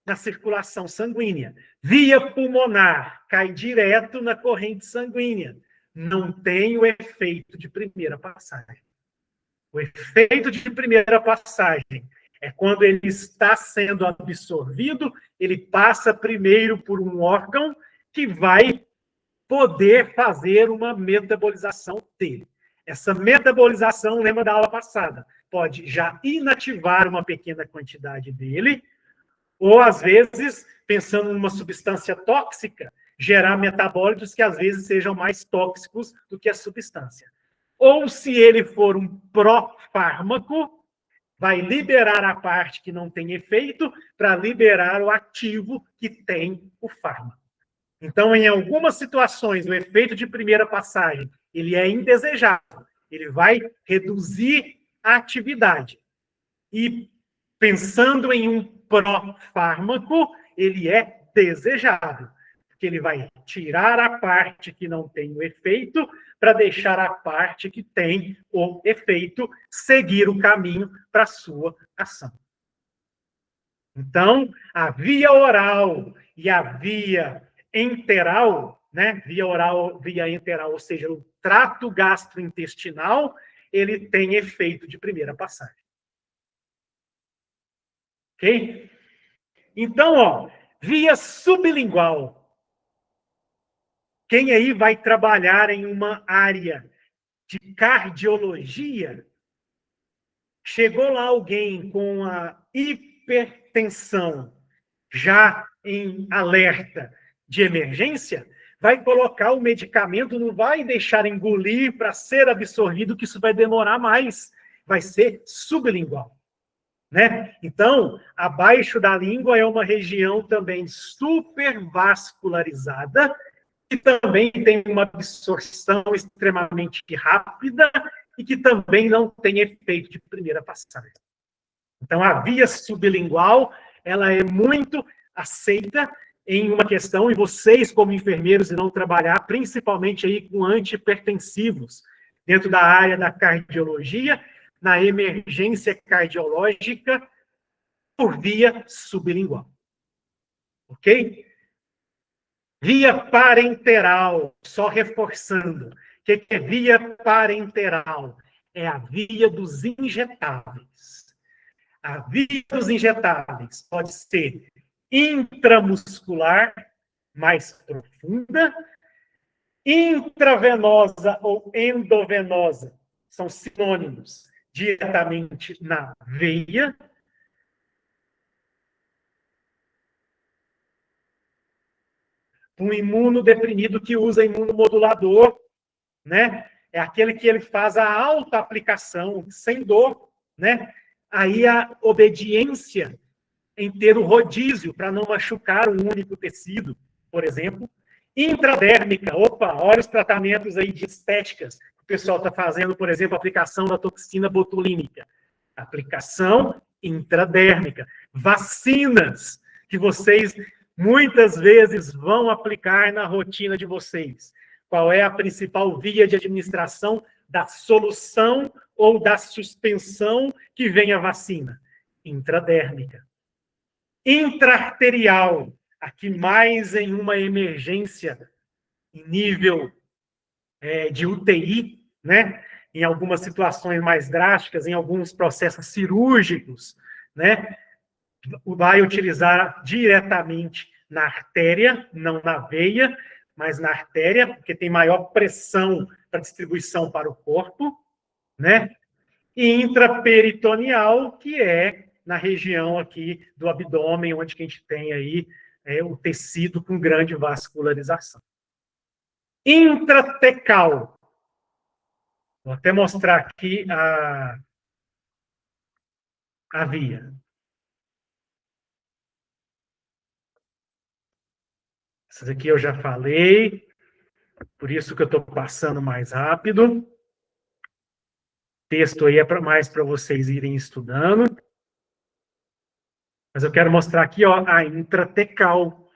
na circulação sanguínea. Via pulmonar. Cai direto na corrente sanguínea. Não tem o efeito de primeira passagem. O efeito de primeira passagem é quando ele está sendo absorvido, ele passa primeiro por um órgão que vai poder fazer uma metabolização dele. Essa metabolização, lembra da aula passada, pode já inativar uma pequena quantidade dele, ou, às vezes, pensando numa substância tóxica, gerar metabólitos que, às vezes, sejam mais tóxicos do que a substância. Ou, se ele for um pró-fármaco, vai liberar a parte que não tem efeito para liberar o ativo que tem o fármaco. Então, em algumas situações, o efeito de primeira passagem ele é indesejável. Ele vai reduzir a atividade. E, pensando em um pró-fármaco, ele é desejável. Porque ele vai tirar a parte que não tem o efeito para deixar a parte que tem o efeito seguir o caminho para a sua ação. Então, a via oral e a via enteral, né? Via oral, via enteral, ou seja, o trato gastrointestinal, ele tem efeito de primeira passagem. Ok? Então, ó, via sublingual. Quem aí vai trabalhar em uma área de cardiologia, chegou lá alguém com a hipertensão já em alerta de emergência, vai colocar o medicamento, não vai deixar engolir para ser absorvido, que isso vai demorar mais, vai ser sublingual, né? Então, abaixo da língua é uma região também supervascularizada, que também tem uma absorção extremamente rápida e que também não tem efeito de primeira passagem. Então, a via sublingual, ela é muito aceita em uma questão, e vocês, como enfermeiros, irão trabalhar principalmente aí com antihipertensivos, dentro da área da cardiologia, na emergência cardiológica, por via sublingual. Ok? Via parenteral, só reforçando. O que é via parenteral? É a via dos injetáveis. A via dos injetáveis pode ser intramuscular, mais profunda, intravenosa ou endovenosa, são sinônimos, diretamente na veia. Um imunodeprimido que usa imunomodulador, né? É aquele que ele faz a autoaplicação, sem dor, né? Aí a obediência em ter o rodízio para não machucar um único tecido, por exemplo. Intradérmica, opa, olha os tratamentos aí de estéticas que o pessoal está fazendo, por exemplo, a aplicação da toxina botulínica. Aplicação intradérmica. Vacinas que vocês muitas vezes vão aplicar na rotina de vocês. Qual é a principal via de administração da solução ou da suspensão que vem a vacina? Intradérmica. Intraarterial, aqui mais em uma emergência em nível de UTI, né? Em algumas situações mais drásticas, em alguns processos cirúrgicos, né? Vai utilizar diretamente na artéria, não na veia, mas na artéria, porque tem maior pressão para distribuição para o corpo, né? E intraperitoneal, que é na região aqui do abdômen, onde que a gente tem aí o tecido com grande vascularização. Intratecal. Vou até mostrar aqui a via. Essas aqui eu já falei, por isso que eu estou passando mais rápido. O texto aí é mais para vocês irem estudando. Mas eu quero mostrar aqui, ó, a intratecal.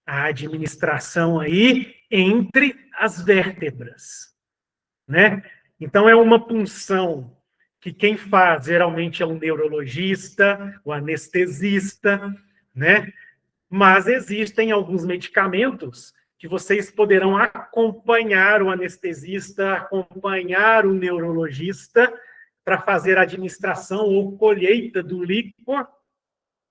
A administração aí entre as vértebras, né? Então, é uma punção que quem faz geralmente é um neurologista, o anestesista, né? Mas existem alguns medicamentos que vocês poderão acompanhar o anestesista, acompanhar o neurologista para fazer a administração ou colheita do líquor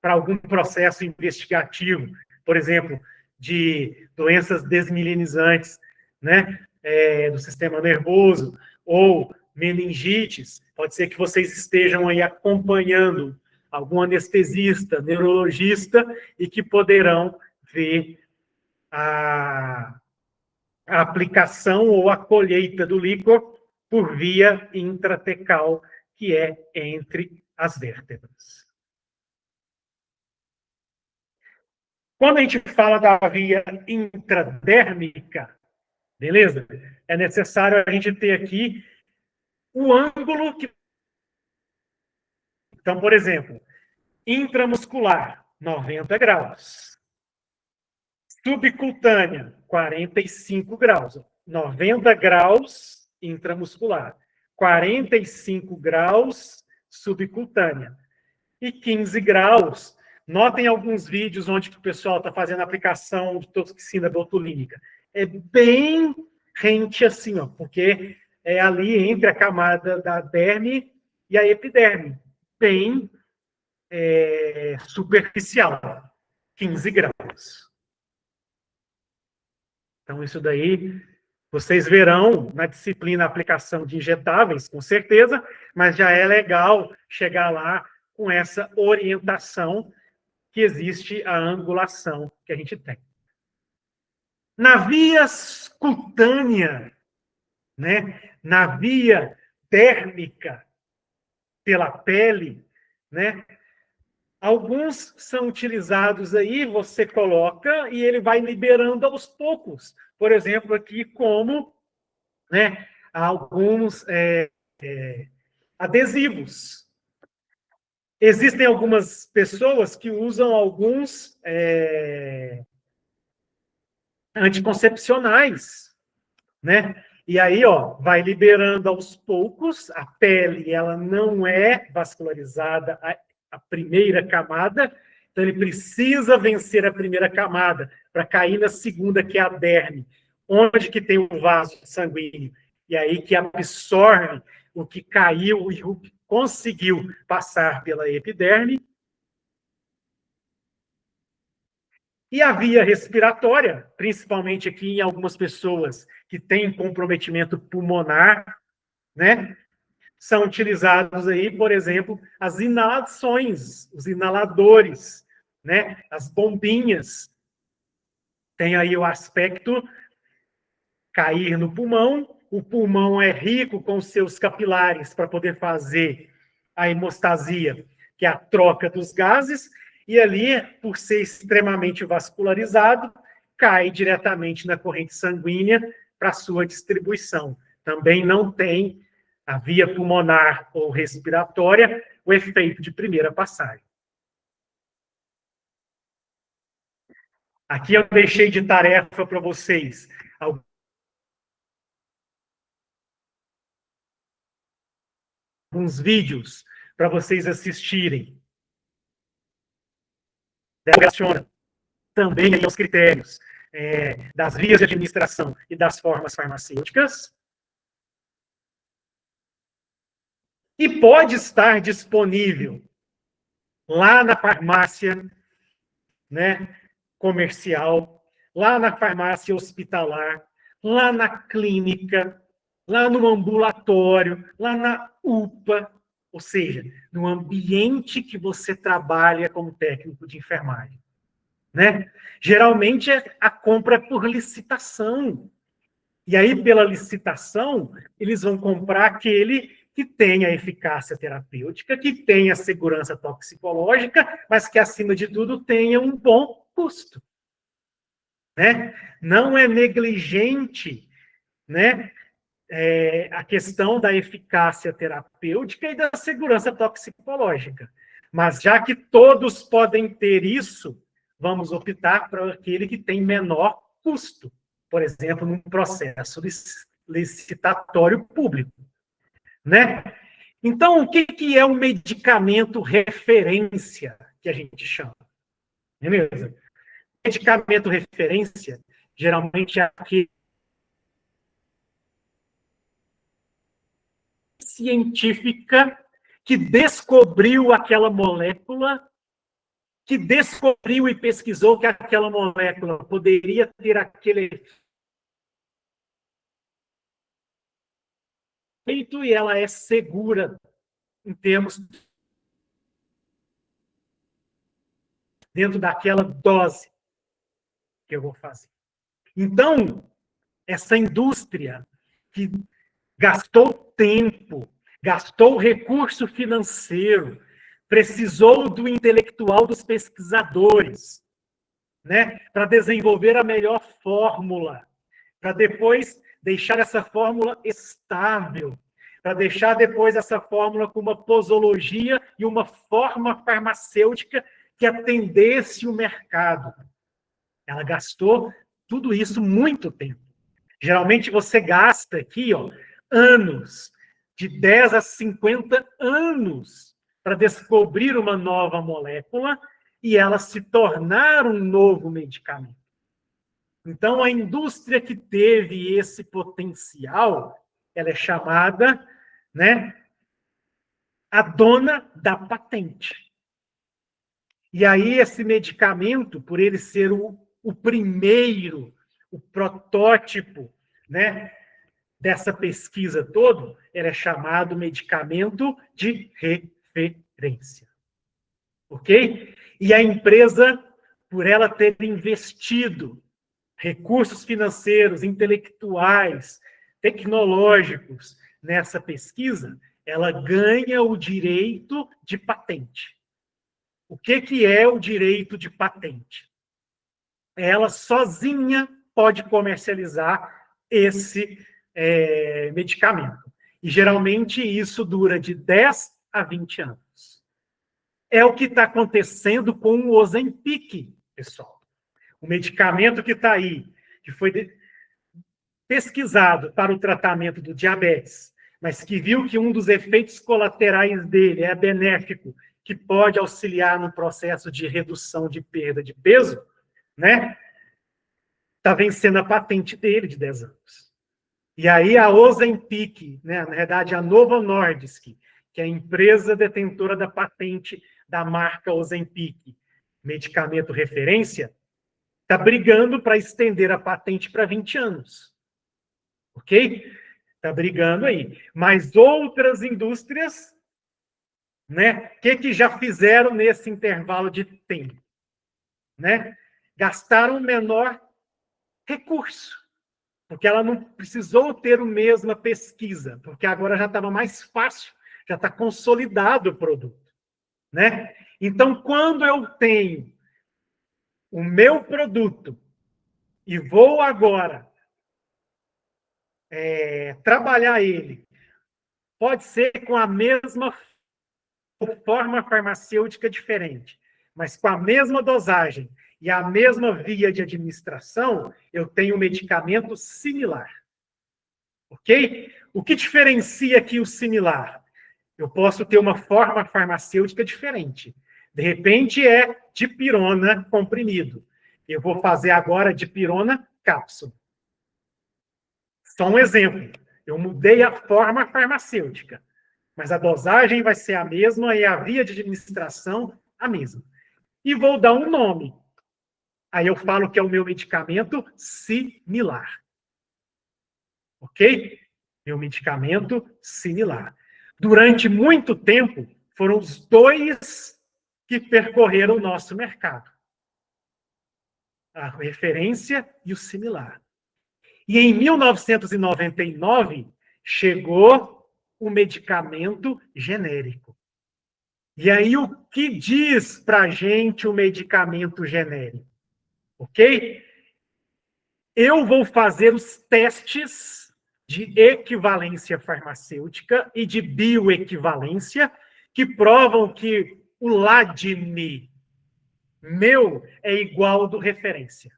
para algum processo investigativo, por exemplo, de doenças desmielinizantes, né, do sistema nervoso, ou meningites. Pode ser que vocês estejam aí acompanhando algum anestesista, neurologista, e que poderão ver a aplicação ou a colheita do líquor por via intratecal, que é entre as vértebras. Quando a gente fala da via intradérmica, beleza? É necessário a gente ter aqui o ângulo que... Então, por exemplo, intramuscular, 90 graus. Subcutânea, 45 graus. 90 graus intramuscular. 45 graus subcutânea. E 15 graus. Notem alguns vídeos onde o pessoal está fazendo aplicação de toxina botulínica. É bem rente assim, ó, porque é ali entre a camada da derme e a epiderme. Bem superficial. 15 graus. Então, isso daí vocês verão na disciplina aplicação de injetáveis, com certeza, mas já é legal chegar lá com essa orientação que existe a angulação que a gente tem. Na via cutânea, né? Na via térmica pela pele, né? Alguns são utilizados aí, você coloca e ele vai liberando aos poucos. Por exemplo, aqui como, né, alguns adesivos. Existem algumas pessoas que usam alguns anticoncepcionais, né? E aí, ó, vai liberando aos poucos, a pele, ela não é vascularizada, a primeira camada, então ele precisa vencer a primeira camada para cair na segunda, que é a derme, onde que tem o vaso sanguíneo, e aí que absorve o que caiu e o que conseguiu passar pela epiderme. E a via respiratória, principalmente aqui em algumas pessoas que têm comprometimento pulmonar, né? São utilizados aí, por exemplo, as inalações, os inaladores, né? As bombinhas. Tem aí o aspecto cair no pulmão. O pulmão é rico com seus capilares para poder fazer a hemostasia, que é a troca dos gases, e ali, por ser extremamente vascularizado, cai diretamente na corrente sanguínea para sua distribuição. Também não tem a via pulmonar ou respiratória o efeito de primeira passagem. Aqui eu deixei de tarefa para vocês alguns vídeos para vocês assistirem. Relaciona também aí os critérios das vias de administração e das formas farmacêuticas. E pode estar disponível lá na farmácia, né, comercial, lá na farmácia hospitalar, lá na clínica, lá no ambulatório, lá na UPA, ou seja, no ambiente que você trabalha como técnico de enfermagem, né? Geralmente a compra é por licitação. E aí, pela licitação, eles vão comprar aquele que tem a eficácia terapêutica, que tem a segurança toxicológica, mas que, acima de tudo, tenha um bom custo. Né? Não é negligente, né, a questão da eficácia terapêutica e da segurança toxicológica. Mas, já que todos podem ter isso, vamos optar por aquele que tem menor custo. Por exemplo, num processo licitatório público. Né? Então, o que é um medicamento referência, que a gente chama? Beleza? Medicamento referência, geralmente é aquele científica que descobriu aquela molécula, que descobriu e pesquisou que aquela molécula poderia ter aquele efeito e ela é segura em termos dentro daquela dose que eu vou fazer. Então, essa indústria que gastou tempo, gastou recurso financeiro, precisou do intelectual dos pesquisadores, né, para desenvolver a melhor fórmula, para depois deixar essa fórmula estável, para deixar depois essa fórmula com uma posologia e uma forma farmacêutica que atendesse o mercado. Ela gastou tudo isso muito tempo. Geralmente você gasta aqui, ó, anos, de 10 a 50 anos, para descobrir uma nova molécula e ela se tornar um novo medicamento. Então, a indústria que teve esse potencial, ela é chamada, né, a dona da patente. E aí, esse medicamento, por ele ser o primeiro, o protótipo, né, dessa pesquisa todo, era chamado medicamento de referência. Ok? E a empresa, por ela ter investido recursos financeiros, intelectuais, tecnológicos nessa pesquisa, ela ganha o direito de patente. O que é o direito de patente? Ela sozinha pode comercializar esse medicamento. E, geralmente, isso dura de 10 a 20 anos. É o que está acontecendo com o Ozempic, pessoal. O medicamento que está aí, que foi pesquisado para o tratamento do diabetes, mas que viu que um dos efeitos colaterais dele é benéfico, que pode auxiliar no processo de redução de perda de peso, né? Está vencendo a patente dele de 10 anos. E aí a Ozempic, né, na verdade a Novo Nordisk, que é a empresa detentora da patente da marca Ozempic, medicamento referência, está brigando para estender a patente para 20 anos. Ok? Está brigando aí. Mas outras indústrias, né, que já fizeram nesse intervalo de tempo? Né? Gastaram menor recurso, porque ela não precisou ter a mesma pesquisa, porque agora já estava mais fácil, já está consolidado o produto. Né? Então, quando eu tenho o meu produto e vou agora trabalhar ele, pode ser com a mesma forma farmacêutica diferente, mas com a mesma dosagem e a mesma via de administração, eu tenho um medicamento similar. Ok? O que diferencia aqui o similar? Eu posso ter uma forma farmacêutica diferente. De repente é dipirona comprimido. Eu vou fazer agora dipirona cápsula. Só um exemplo. Eu mudei a forma farmacêutica, mas a dosagem vai ser a mesma e a via de administração a mesma. E vou dar um nome. Aí eu falo que é o meu medicamento similar. Ok? Meu medicamento similar. Durante muito tempo, foram os dois que percorreram o nosso mercado. A referência e o similar. E em 1999, chegou o medicamento genérico. E aí, o que diz para a gente o medicamento genérico? Ok? Eu vou fazer os testes de equivalência farmacêutica e de bioequivalência que provam que o LADME meu é igual ao do referência.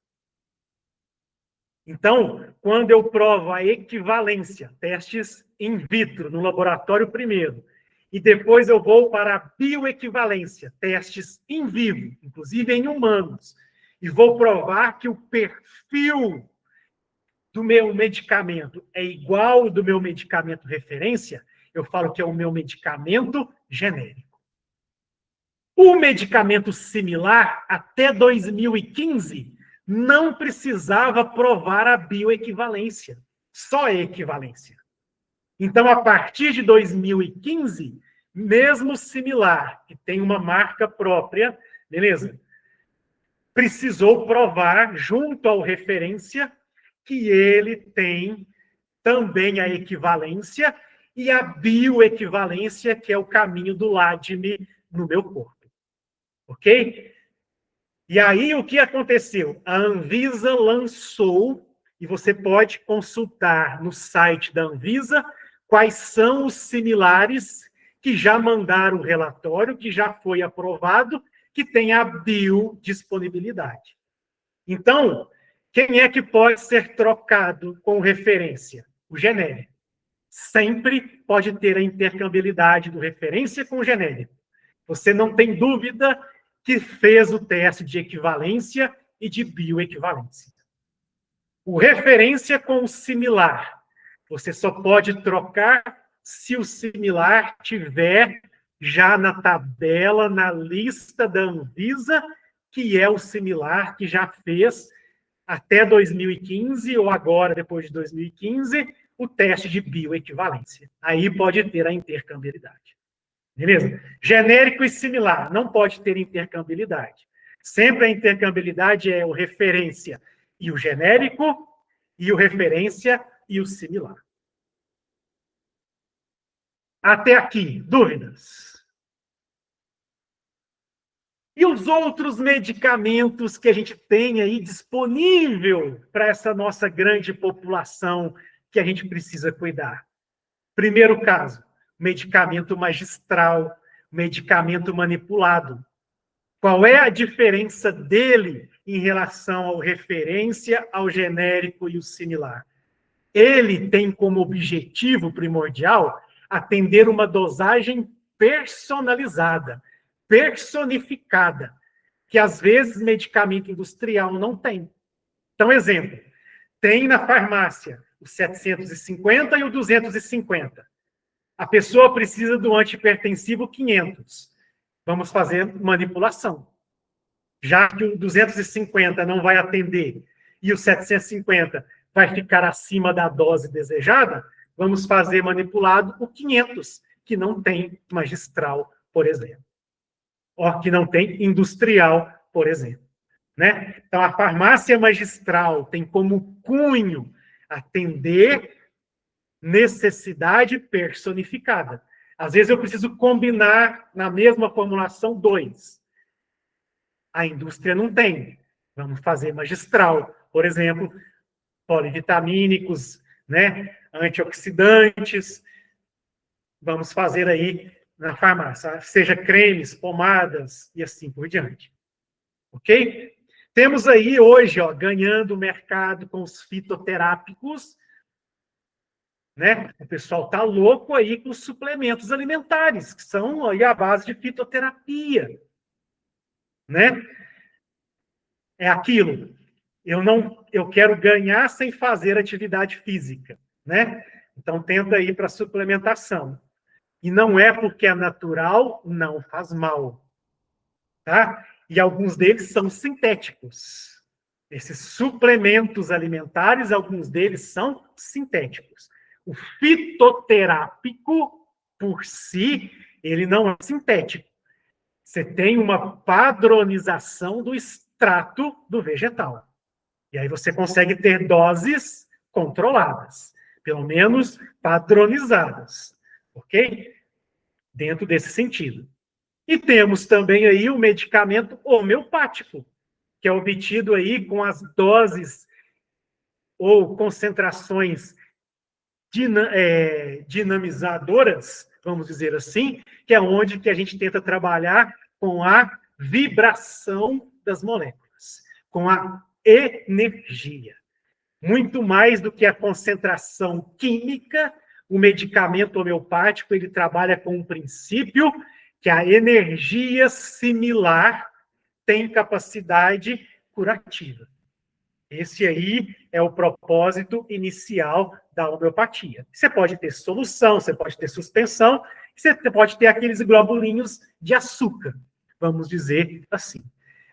Então, quando eu provo a equivalência, testes in vitro, no laboratório primeiro, e depois eu vou para a bioequivalência, testes in vivo, inclusive em humanos, e vou provar que o perfil do meu medicamento é igual ao do meu medicamento referência, eu falo que é o meu medicamento genérico. O medicamento similar, até 2015, não precisava provar a bioequivalência, só a equivalência. Então, a partir de 2015, mesmo similar, que tem uma marca própria, beleza? Precisou provar, junto ao referência, que ele tem também a equivalência e a bioequivalência, que é o caminho do LADME no meu corpo. Ok? E aí, o que aconteceu? A Anvisa lançou, e você pode consultar no site da Anvisa, quais são os similares que já mandaram o relatório, que já foi aprovado, que tem a biodisponibilidade. Então, quem é que pode ser trocado com referência? O genérico. Sempre pode ter a intercambiabilidade do referência com o genérico. Você não tem dúvida que fez o teste de equivalência e de bioequivalência. O referência com o similar. Você só pode trocar se o similar tiver já na tabela, na lista da Anvisa, que é o similar que já fez até 2015, ou agora, depois de 2015, o teste de bioequivalência. Aí pode ter a intercambiabilidade. Beleza? Genérico e similar, não pode ter intercambiabilidade. Sempre a intercambiabilidade é o referência e o genérico, e o referência e o similar. Até aqui, dúvidas? E os outros medicamentos que a gente tem aí disponível para essa nossa grande população que a gente precisa cuidar? Primeiro caso, medicamento magistral, medicamento manipulado. Qual é a diferença dele em relação ao referência, ao genérico e o similar? Ele tem como objetivo primordial atender uma dosagem personalizada, personificada, que às vezes medicamento industrial não tem. Então, exemplo, tem na farmácia o 750 e o 250. A pessoa precisa do antihipertensivo 500. Vamos fazer manipulação. Já que o 250 não vai atender e o 750 vai ficar acima da dose desejada, vamos fazer manipulado o 500, que não tem magistral, por exemplo. Ou que não tem industrial, por exemplo. Né? Então, a farmácia magistral tem como cunho atender necessidade personificada. Às vezes eu preciso combinar na mesma formulação 2. A indústria não tem. Vamos fazer magistral, por exemplo, polivitamínicos, né? Antioxidantes. Vamos fazer aí na farmácia, seja cremes, pomadas e assim por diante. Ok? Temos aí hoje, ó, ganhando o mercado com os fitoterápicos, né? O pessoal tá louco aí com os suplementos alimentares, que são aí a base de fitoterapia, né? É aquilo. Eu quero ganhar sem fazer atividade física, né? Então tenta ir para a suplementação. E não é porque é natural, não faz mal, tá? E alguns deles são sintéticos. Esses suplementos alimentares, alguns deles são sintéticos. O fitoterápico, por si, ele não é sintético. Você tem uma padronização do extrato do vegetal. E aí você consegue ter doses controladas, pelo menos padronizadas, ok? Dentro desse sentido. E temos também aí o medicamento homeopático, que é obtido aí com as doses ou concentrações dinamizadoras, vamos dizer assim, que é onde que a gente tenta trabalhar com a vibração das moléculas, com a energia. Muito mais do que a concentração química, o medicamento homeopático ele trabalha com um princípio que a energia similar tem capacidade curativa. Esse aí é o propósito inicial da homeopatia. Você pode ter solução, você pode ter suspensão, você pode ter aqueles globulinhos de açúcar, vamos dizer assim.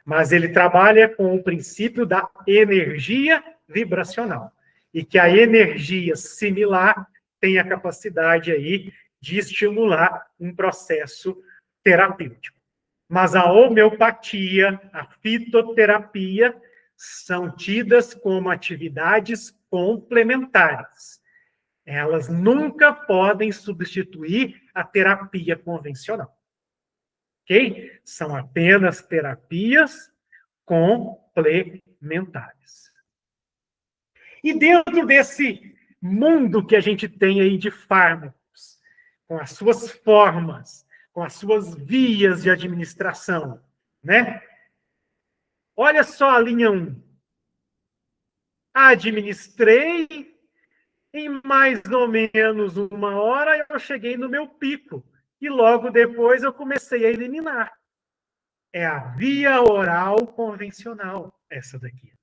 Mas ele trabalha com o princípio da energia vibracional. E que a energia similar tem a capacidade aí de estimular um processo terapêutico. Mas a homeopatia, a fitoterapia, são tidas como atividades complementares. Elas nunca podem substituir a terapia convencional. Ok? São apenas terapias complementares. E dentro desse mundo que a gente tem aí de fármacos, com as suas formas, com as suas vias de administração, né? Olha só a linha 1. Administrei, em mais ou menos 1 hora eu cheguei no meu pico. E logo depois eu comecei a eliminar. É a via oral convencional, essa daqui.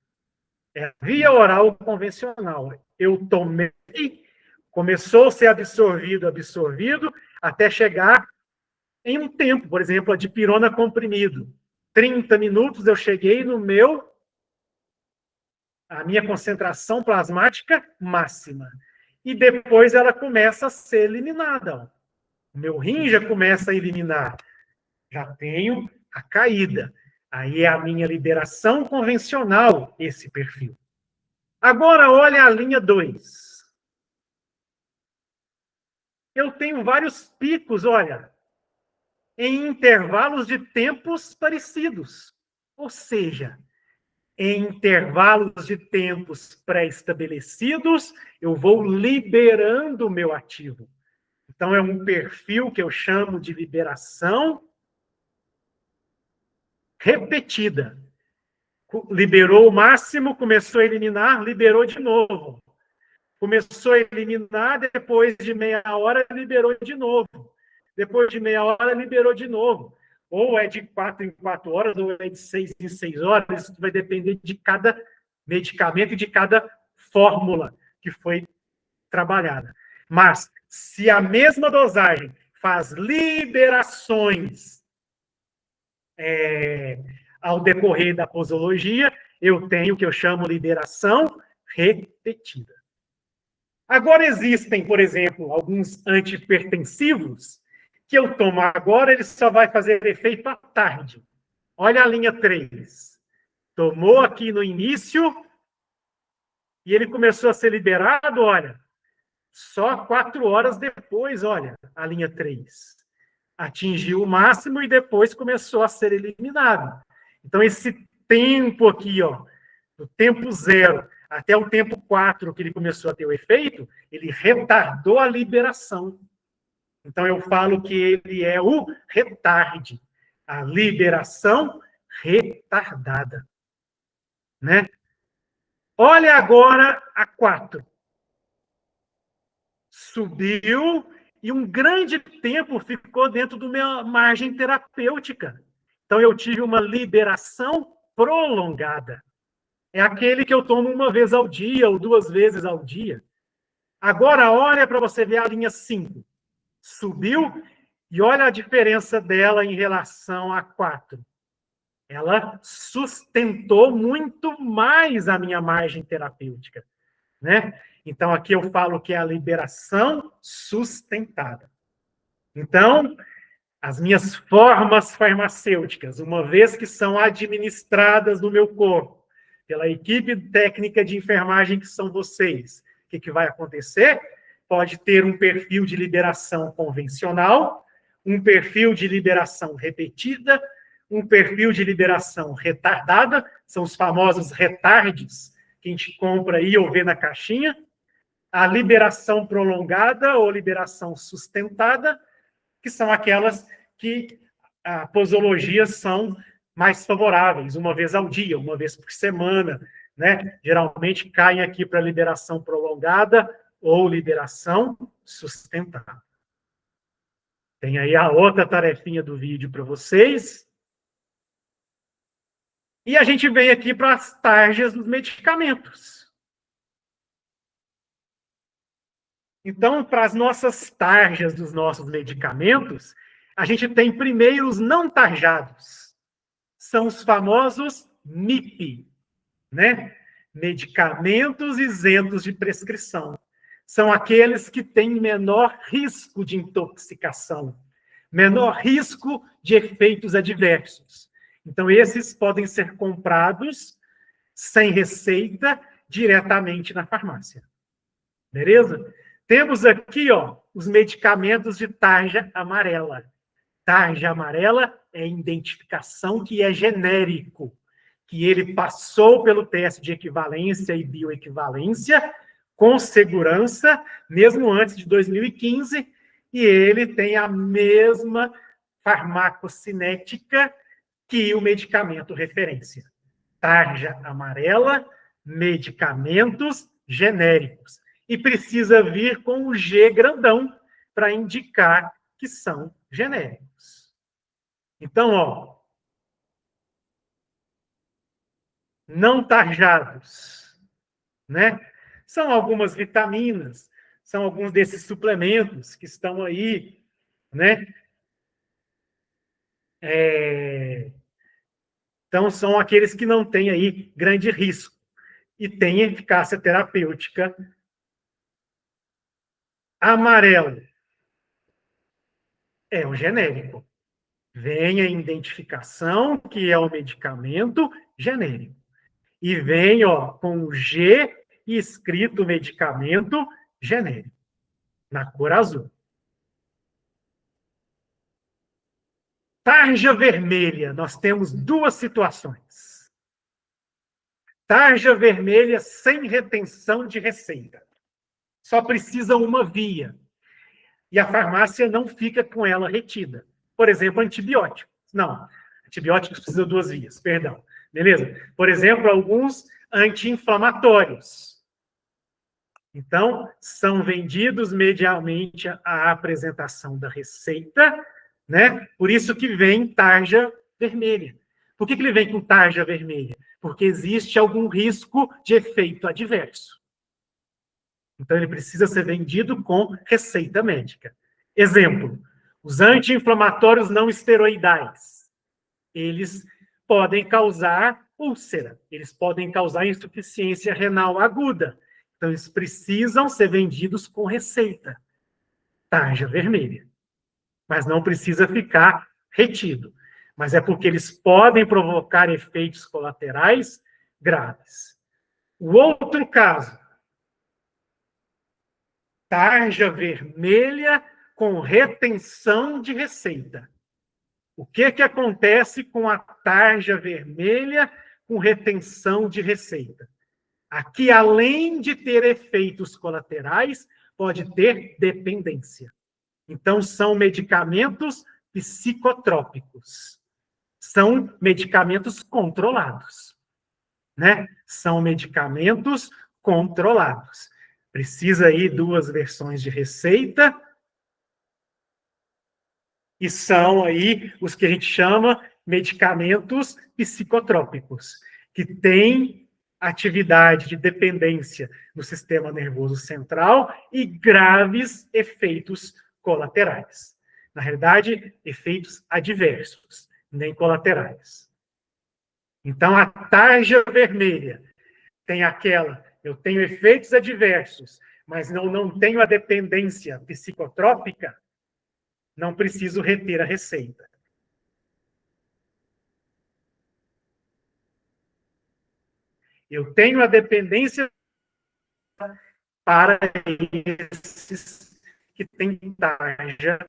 É a via oral convencional. Eu tomei, começou a ser absorvido, até chegar em um tempo, por exemplo, a dipirona comprimido. 30 minutos eu cheguei no meu a minha concentração plasmática máxima. E depois ela começa a ser eliminada. Ó. O meu rim já começa a eliminar. Já tenho a caída. Aí é a minha liberação convencional, esse perfil. Agora, olha a linha 2. Eu tenho vários picos, olha, em intervalos de tempos parecidos. Ou seja, em intervalos de tempos pré-estabelecidos, eu vou liberando o meu ativo. Então, é um perfil que eu chamo de liberação repetida. Liberou o máximo, começou a eliminar, liberou de novo. Começou a eliminar, depois de meia hora, liberou de novo. Depois de meia hora, liberou de novo. Ou é de 4 em 4 horas, ou é de 6 em 6 horas. Isso vai depender de cada medicamento e de cada fórmula que foi trabalhada. Mas, se a mesma dosagem faz liberações ao decorrer da posologia, eu tenho o que eu chamo de liberação repetida. Agora existem, por exemplo, alguns antihipertensivos que eu tomo agora, ele só vai fazer efeito à tarde. Olha a linha 3. Tomou aqui no início e ele começou a ser liberado, olha, só 4 horas depois, olha, a linha 3. Atingiu o máximo e depois começou a ser eliminado. Então, esse tempo aqui, ó, do tempo 0 até o tempo 4, que ele começou a ter o efeito, ele retardou a liberação. Então, eu falo que ele é o retarde, a liberação retardada. Né? Olha agora a 4. Subiu e um grande tempo ficou dentro da minha margem terapêutica. Então, eu tive uma liberação prolongada. É aquele que eu tomo uma vez ao dia ou 2 vezes ao dia. Agora, olha para você ver a linha 5. Subiu e olha a diferença dela em relação a 4. Ela sustentou muito mais a minha margem terapêutica. Né? Então, aqui eu falo que é a liberação sustentada. Então, as minhas formas farmacêuticas, uma vez que são administradas no meu corpo, pela equipe técnica de enfermagem que são vocês, o que vai acontecer? Pode ter um perfil de liberação convencional, um perfil de liberação repetida, um perfil de liberação retardada, são os famosos retardes que a gente compra aí ou vê na caixinha, a liberação prolongada ou liberação sustentada, que são aquelas que a posologias são mais favoráveis, uma vez ao dia, uma vez por semana, né? Geralmente caem aqui para liberação prolongada ou liberação sustentada. Tem aí a outra tarefinha do vídeo para vocês. E a gente vem aqui para as tarjas dos medicamentos. Então, para as nossas tarjas dos nossos medicamentos, a gente tem primeiro os não tarjados. São os famosos MIP, né? Medicamentos isentos de prescrição. São aqueles que têm menor risco de intoxicação, menor risco de efeitos adversos. Então, esses podem ser comprados sem receita diretamente na farmácia. Beleza? Temos aqui, ó, os medicamentos de tarja amarela. Tarja amarela é identificação que é genérico, que ele passou pelo teste de equivalência e bioequivalência com segurança, mesmo antes de 2015, e ele tem a mesma farmacocinética que o medicamento referência. Tarja amarela, medicamentos genéricos. E precisa vir com o G grandão para indicar que são genéricos. Então, ó, não tarjados, né? São algumas vitaminas, são alguns desses suplementos que estão aí, né? Então, são aqueles que não têm aí grande risco. e tem eficácia terapêutica. Amarelo é um genérico. Vem a identificação, que é o medicamento genérico. E vem, ó, com o G escrito medicamento genérico, na cor azul. Tarja vermelha, nós temos duas situações. Tarja vermelha sem retenção de receita. Só precisa uma via. E a farmácia não fica com ela retida. Por exemplo, antibióticos. Não, antibióticos precisam duas vias, perdão. Beleza? Por exemplo, alguns anti-inflamatórios. Então, são vendidos mediamente à apresentação da receita, né? Por isso que vem tarja vermelha. Por que ele vem com tarja vermelha? Porque existe algum risco de efeito adverso. Então, ele precisa ser vendido com receita médica. Exemplo, os anti-inflamatórios não esteroidais. Eles podem causar úlcera, eles podem causar insuficiência renal aguda. Então, eles precisam ser vendidos com receita. Tarja vermelha. Mas não precisa ficar retido. Mas é porque eles podem provocar efeitos colaterais graves. O outro caso, tarja vermelha com retenção de receita. O que acontece com a tarja vermelha com retenção de receita? Aqui, além de ter efeitos colaterais, pode ter dependência. Então, são medicamentos psicotrópicos. São medicamentos controlados, né? São medicamentos controlados. Precisa aí duas versões de receita. E são aí os que a gente chama medicamentos psicotrópicos, que têm atividade de dependência no sistema nervoso central e graves efeitos colaterais. Na realidade, efeitos adversos, nem colaterais. Então, a tarja vermelha tem aquela, eu tenho efeitos adversos, mas não tenho a dependência psicotrópica, não preciso reter a receita. Eu tenho a dependência para esses que têm tarja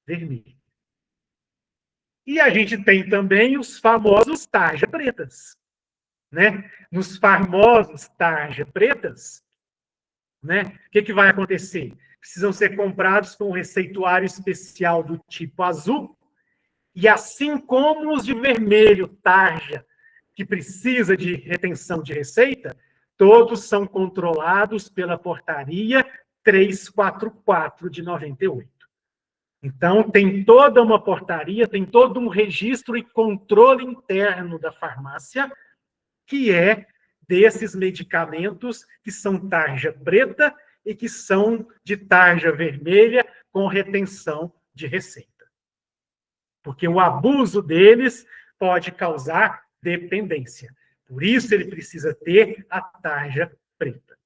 vermelha. E a gente tem também os famosos tarja pretas, né? Nos famosos tarja pretas, né? O que vai acontecer? Precisam ser comprados com um receituário especial do tipo azul, e assim como os de vermelho, tarja, que precisa de retenção de receita, todos são controlados pela portaria 344 de 98. Então, tem toda uma portaria, tem todo um registro e controle interno da farmácia, que é desses medicamentos que são tarja preta e que são de tarja vermelha com retenção de receita. Porque o abuso deles pode causar dependência. Por isso, ele precisa ter a tarja preta.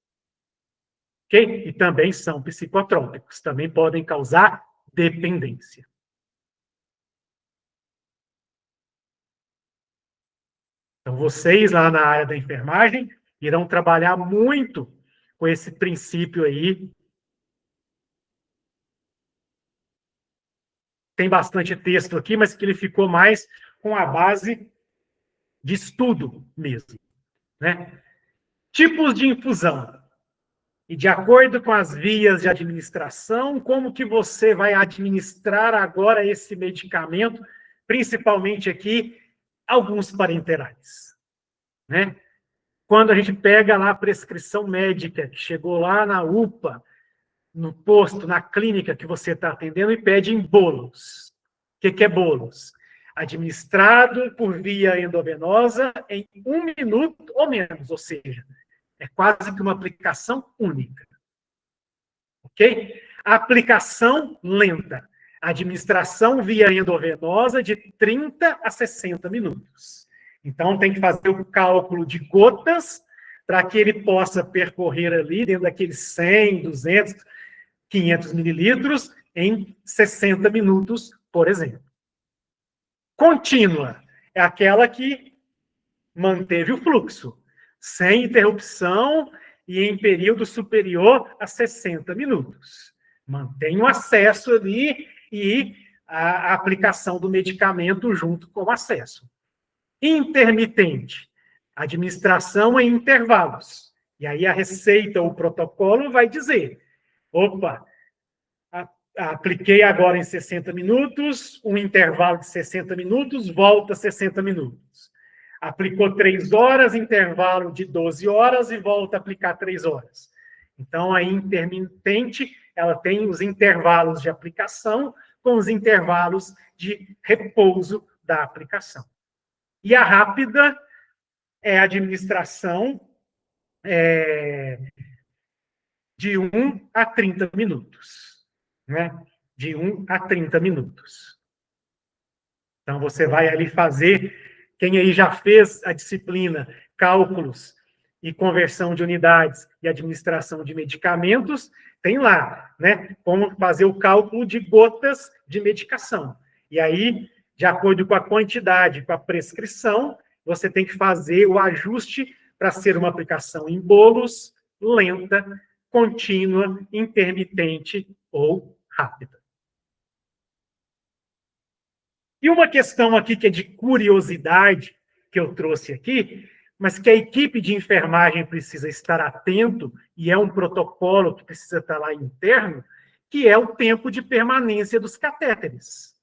Ok? E também são psicotrópicos, também podem causar dependência. Então, vocês lá na área da enfermagem irão trabalhar muito com esse princípio aí. Tem bastante texto aqui, mas que ele ficou mais com a base de estudo mesmo, né? Tipos de infusão. E de acordo com as vias de administração, como que você vai administrar agora esse medicamento, principalmente aqui, alguns parenterais, né? Quando a gente pega lá a prescrição médica, que chegou lá na UPA, no posto, na clínica que você está atendendo, e pede em bolos. O que é bolos? Administrado por via endovenosa em 1 minuto ou menos, ou seja, é quase que uma aplicação única. Ok? Aplicação lenta. Administração via endovenosa de 30 a 60 minutos. Então, tem que fazer o cálculo de gotas para que ele possa percorrer ali, dentro daqueles 100, 200, 500 mililitros, em 60 minutos, por exemplo. Contínua é aquela que manteve o fluxo, sem interrupção e em período superior a 60 minutos. Mantém o acesso ali e a aplicação do medicamento junto com o acesso. Intermitente, administração em intervalos. E aí a receita ou o protocolo vai dizer, opa, apliquei agora em 60 minutos, um intervalo de 60 minutos, volta 60 minutos. Aplicou 3 horas, intervalo de 12 horas e volta a aplicar 3 horas. Então, a intermitente, ela tem os intervalos de aplicação com os intervalos de repouso da aplicação. E a rápida é a administração de 1 a 30 minutos. Né? De 1 a 30 minutos. Então, você vai ali fazer... Quem aí já fez a disciplina Cálculos e Conversão de Unidades e Administração de Medicamentos, tem lá, né? Como fazer o cálculo de gotas de medicação. E aí, de acordo com a quantidade, com a prescrição, você tem que fazer o ajuste para ser uma aplicação em bolos, lenta, contínua, intermitente ou rápida. E uma questão aqui que é de curiosidade, que eu trouxe aqui, mas que a equipe de enfermagem precisa estar atento, e é um protocolo que precisa estar lá interno, que é o tempo de permanência dos catéteres.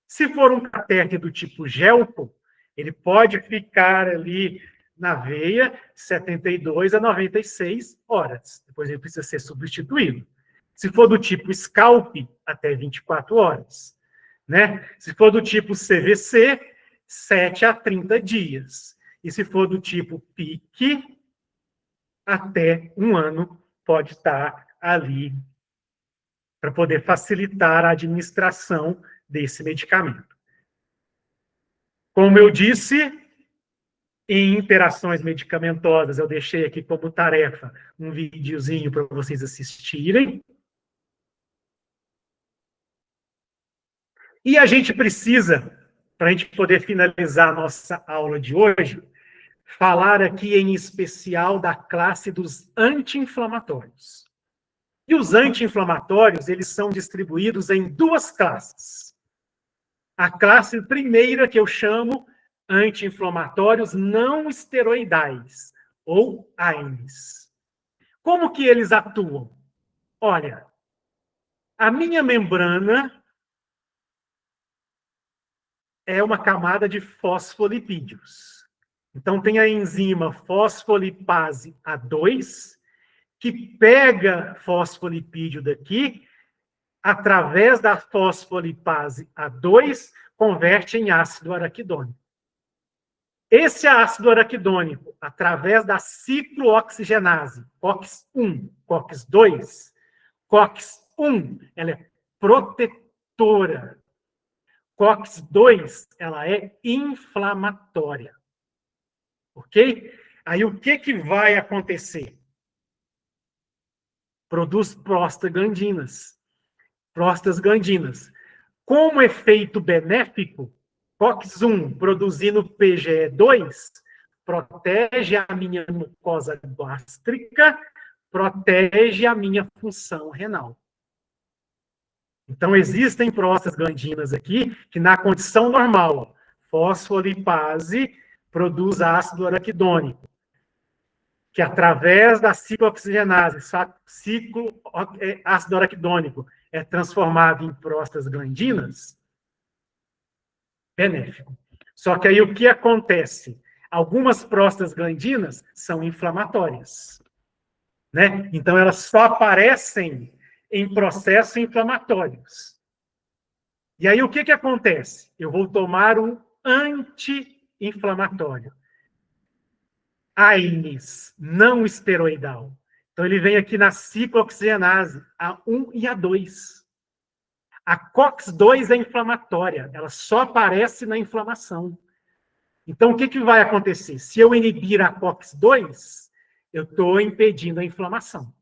Se for um catéter do tipo Gelco, ele pode ficar ali na veia 72 a 96 horas. Depois ele precisa ser substituído. Se for do tipo Scalp, até 24 horas. Né? Se for do tipo CVC, 7 a 30 dias. E se for do tipo PIC, até 1 ano pode estar ali para poder facilitar a administração desse medicamento. Como eu disse, em interações medicamentosas, eu deixei aqui como tarefa um videozinho para vocês assistirem. E a gente precisa, para a gente poder finalizar a nossa aula de hoje, falar aqui em especial da classe dos anti-inflamatórios. E os anti-inflamatórios, eles são distribuídos em 2 classes. A classe primeira, que eu chamo anti-inflamatórios não esteroidais, ou AINES. Como que eles atuam? Olha, a minha membrana é uma camada de fosfolipídios. Então, tem a enzima fosfolipase A2, que pega fosfolipídio daqui, através da fosfolipase A2, converte em ácido araquidônico. Esse ácido araquidônico, através da ciclooxigenase, COX-1, COX-2, COX-1, ela é protetora. COX-2, ela é inflamatória. Ok? Aí o que vai acontecer? Produz prostaglandinas. Prostaglandinas. Como efeito benéfico, COX-1 produzindo PGE2 protege a minha mucosa gástrica, protege a minha função renal. Então, existem prostaglandinas aqui que, na condição normal, fosfolipase produz ácido araquidônico, que, através da ciclooxigenase, ácido araquidônico é transformado em prostaglandinas, benéfico. Só que aí o que acontece? Algumas prostaglandinas são inflamatórias. Né? Então, elas só aparecem em processos inflamatórios. E aí, o que acontece? Eu vou tomar um anti-inflamatório. AINES, não esteroidal. Então, ele vem aqui na ciclooxigenase, A1 e A2. A COX-2 é inflamatória, ela só aparece na inflamação. Então, o que vai acontecer? Se eu inibir a COX-2, eu estou impedindo a inflamação.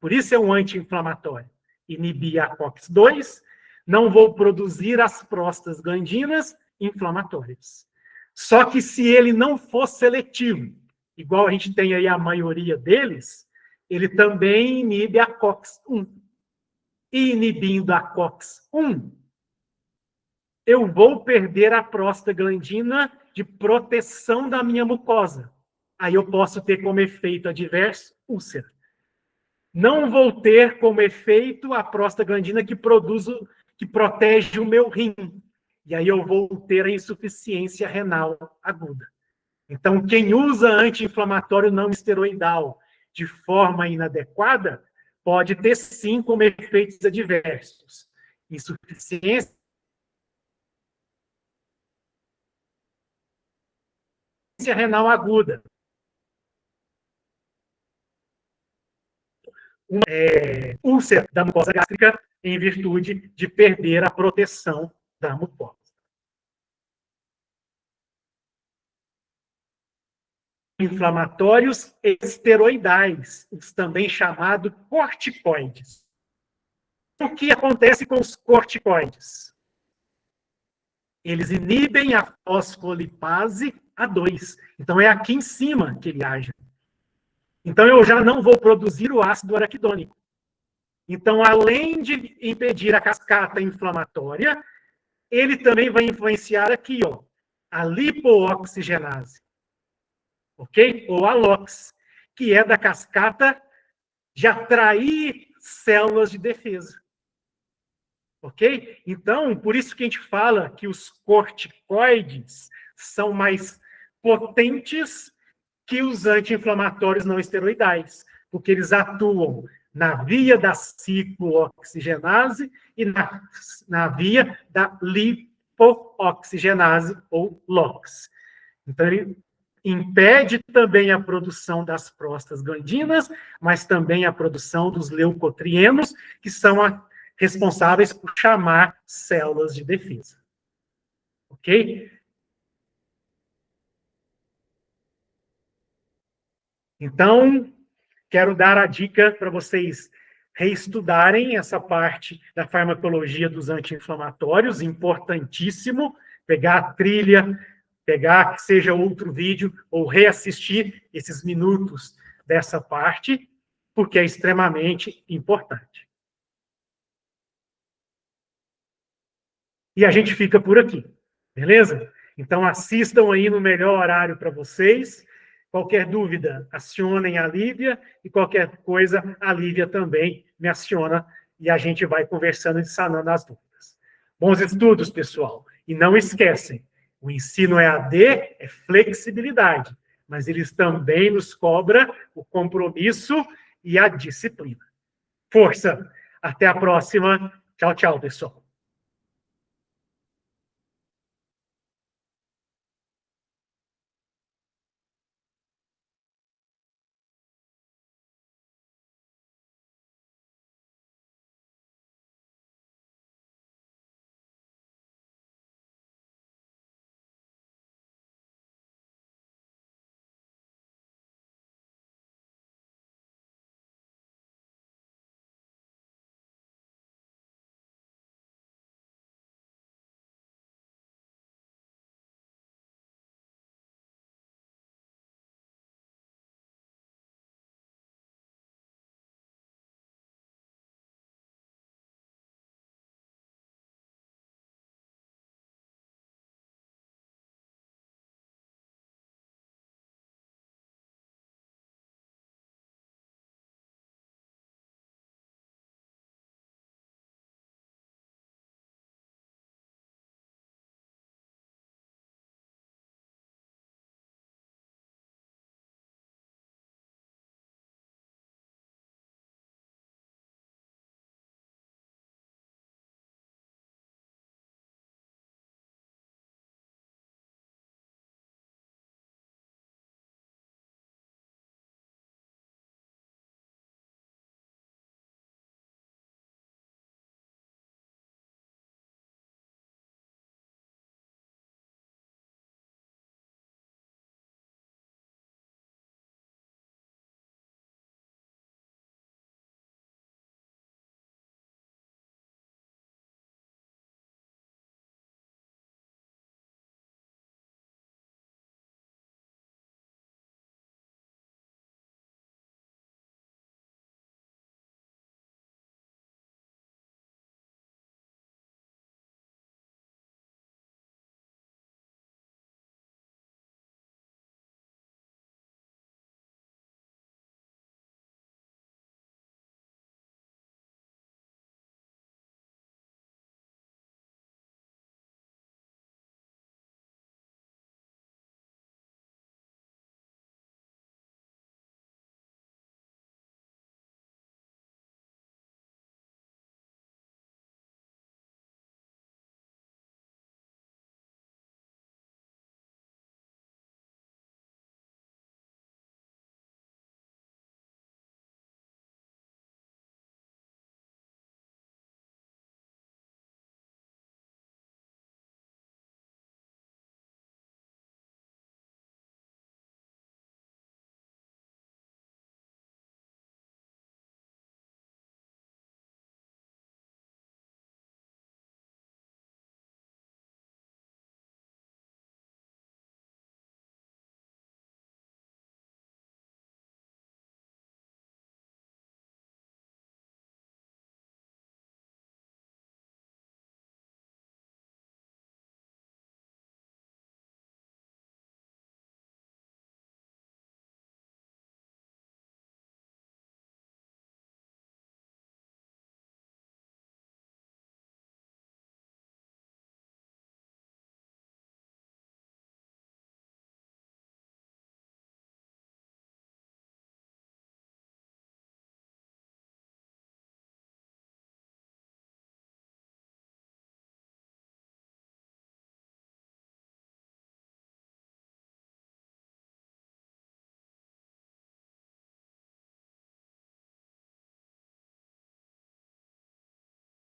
Por isso é um anti-inflamatório. Inibir a COX-2, não vou produzir as prostaglandinas inflamatórias. Só que se ele não for seletivo, igual a gente tem aí a maioria deles, ele também inibe a COX-1. E inibindo a COX-1, eu vou perder a prostaglandina de proteção da minha mucosa. Aí eu posso ter como efeito adverso úlcera. Não vou ter como efeito a prostaglandina que protege o meu rim. E aí eu vou ter a insuficiência renal aguda. Então, quem usa anti-inflamatório não esteroidal de forma inadequada pode ter, sim, como efeitos adversos. Insuficiência renal aguda. Úlcera da mucosa gástrica em virtude de perder a proteção da mucosa. Inflamatórios esteroidais, também chamados corticoides. O que acontece com os corticoides? Eles inibem a fosfolipase A2. Então, é aqui em cima que ele age. Então, eu já não vou produzir o ácido araquidônico. Então, além de impedir a cascata inflamatória, ele também vai influenciar aqui, ó, a lipooxigenase. Ok? Ou a LOX, que é da cascata de atrair células de defesa. Ok? Então, por isso que a gente fala que os corticoides são mais potentes que os anti-inflamatórios não esteroidais, porque eles atuam na via da ciclooxigenase e na via da lipooxigenase, ou LOX. Então, ele impede também a produção das prostaglandinas, mas também a produção dos leucotrienos, que são responsáveis por chamar células de defesa. Ok? Então, quero dar a dica para vocês reestudarem essa parte da farmacologia dos anti-inflamatórios, importantíssimo, pegar a trilha, pegar que seja outro vídeo, ou reassistir esses minutos dessa parte, porque é extremamente importante. E a gente fica por aqui, beleza? Então, assistam aí no melhor horário para vocês. Qualquer dúvida, acionem a Lívia, e qualquer coisa, a Lívia também me aciona, e a gente vai conversando e sanando as dúvidas. Bons estudos, pessoal. E não esquecem, o ensino EAD é flexibilidade, mas eles também nos cobram o compromisso e a disciplina. Força! Até a próxima. Tchau, tchau, pessoal.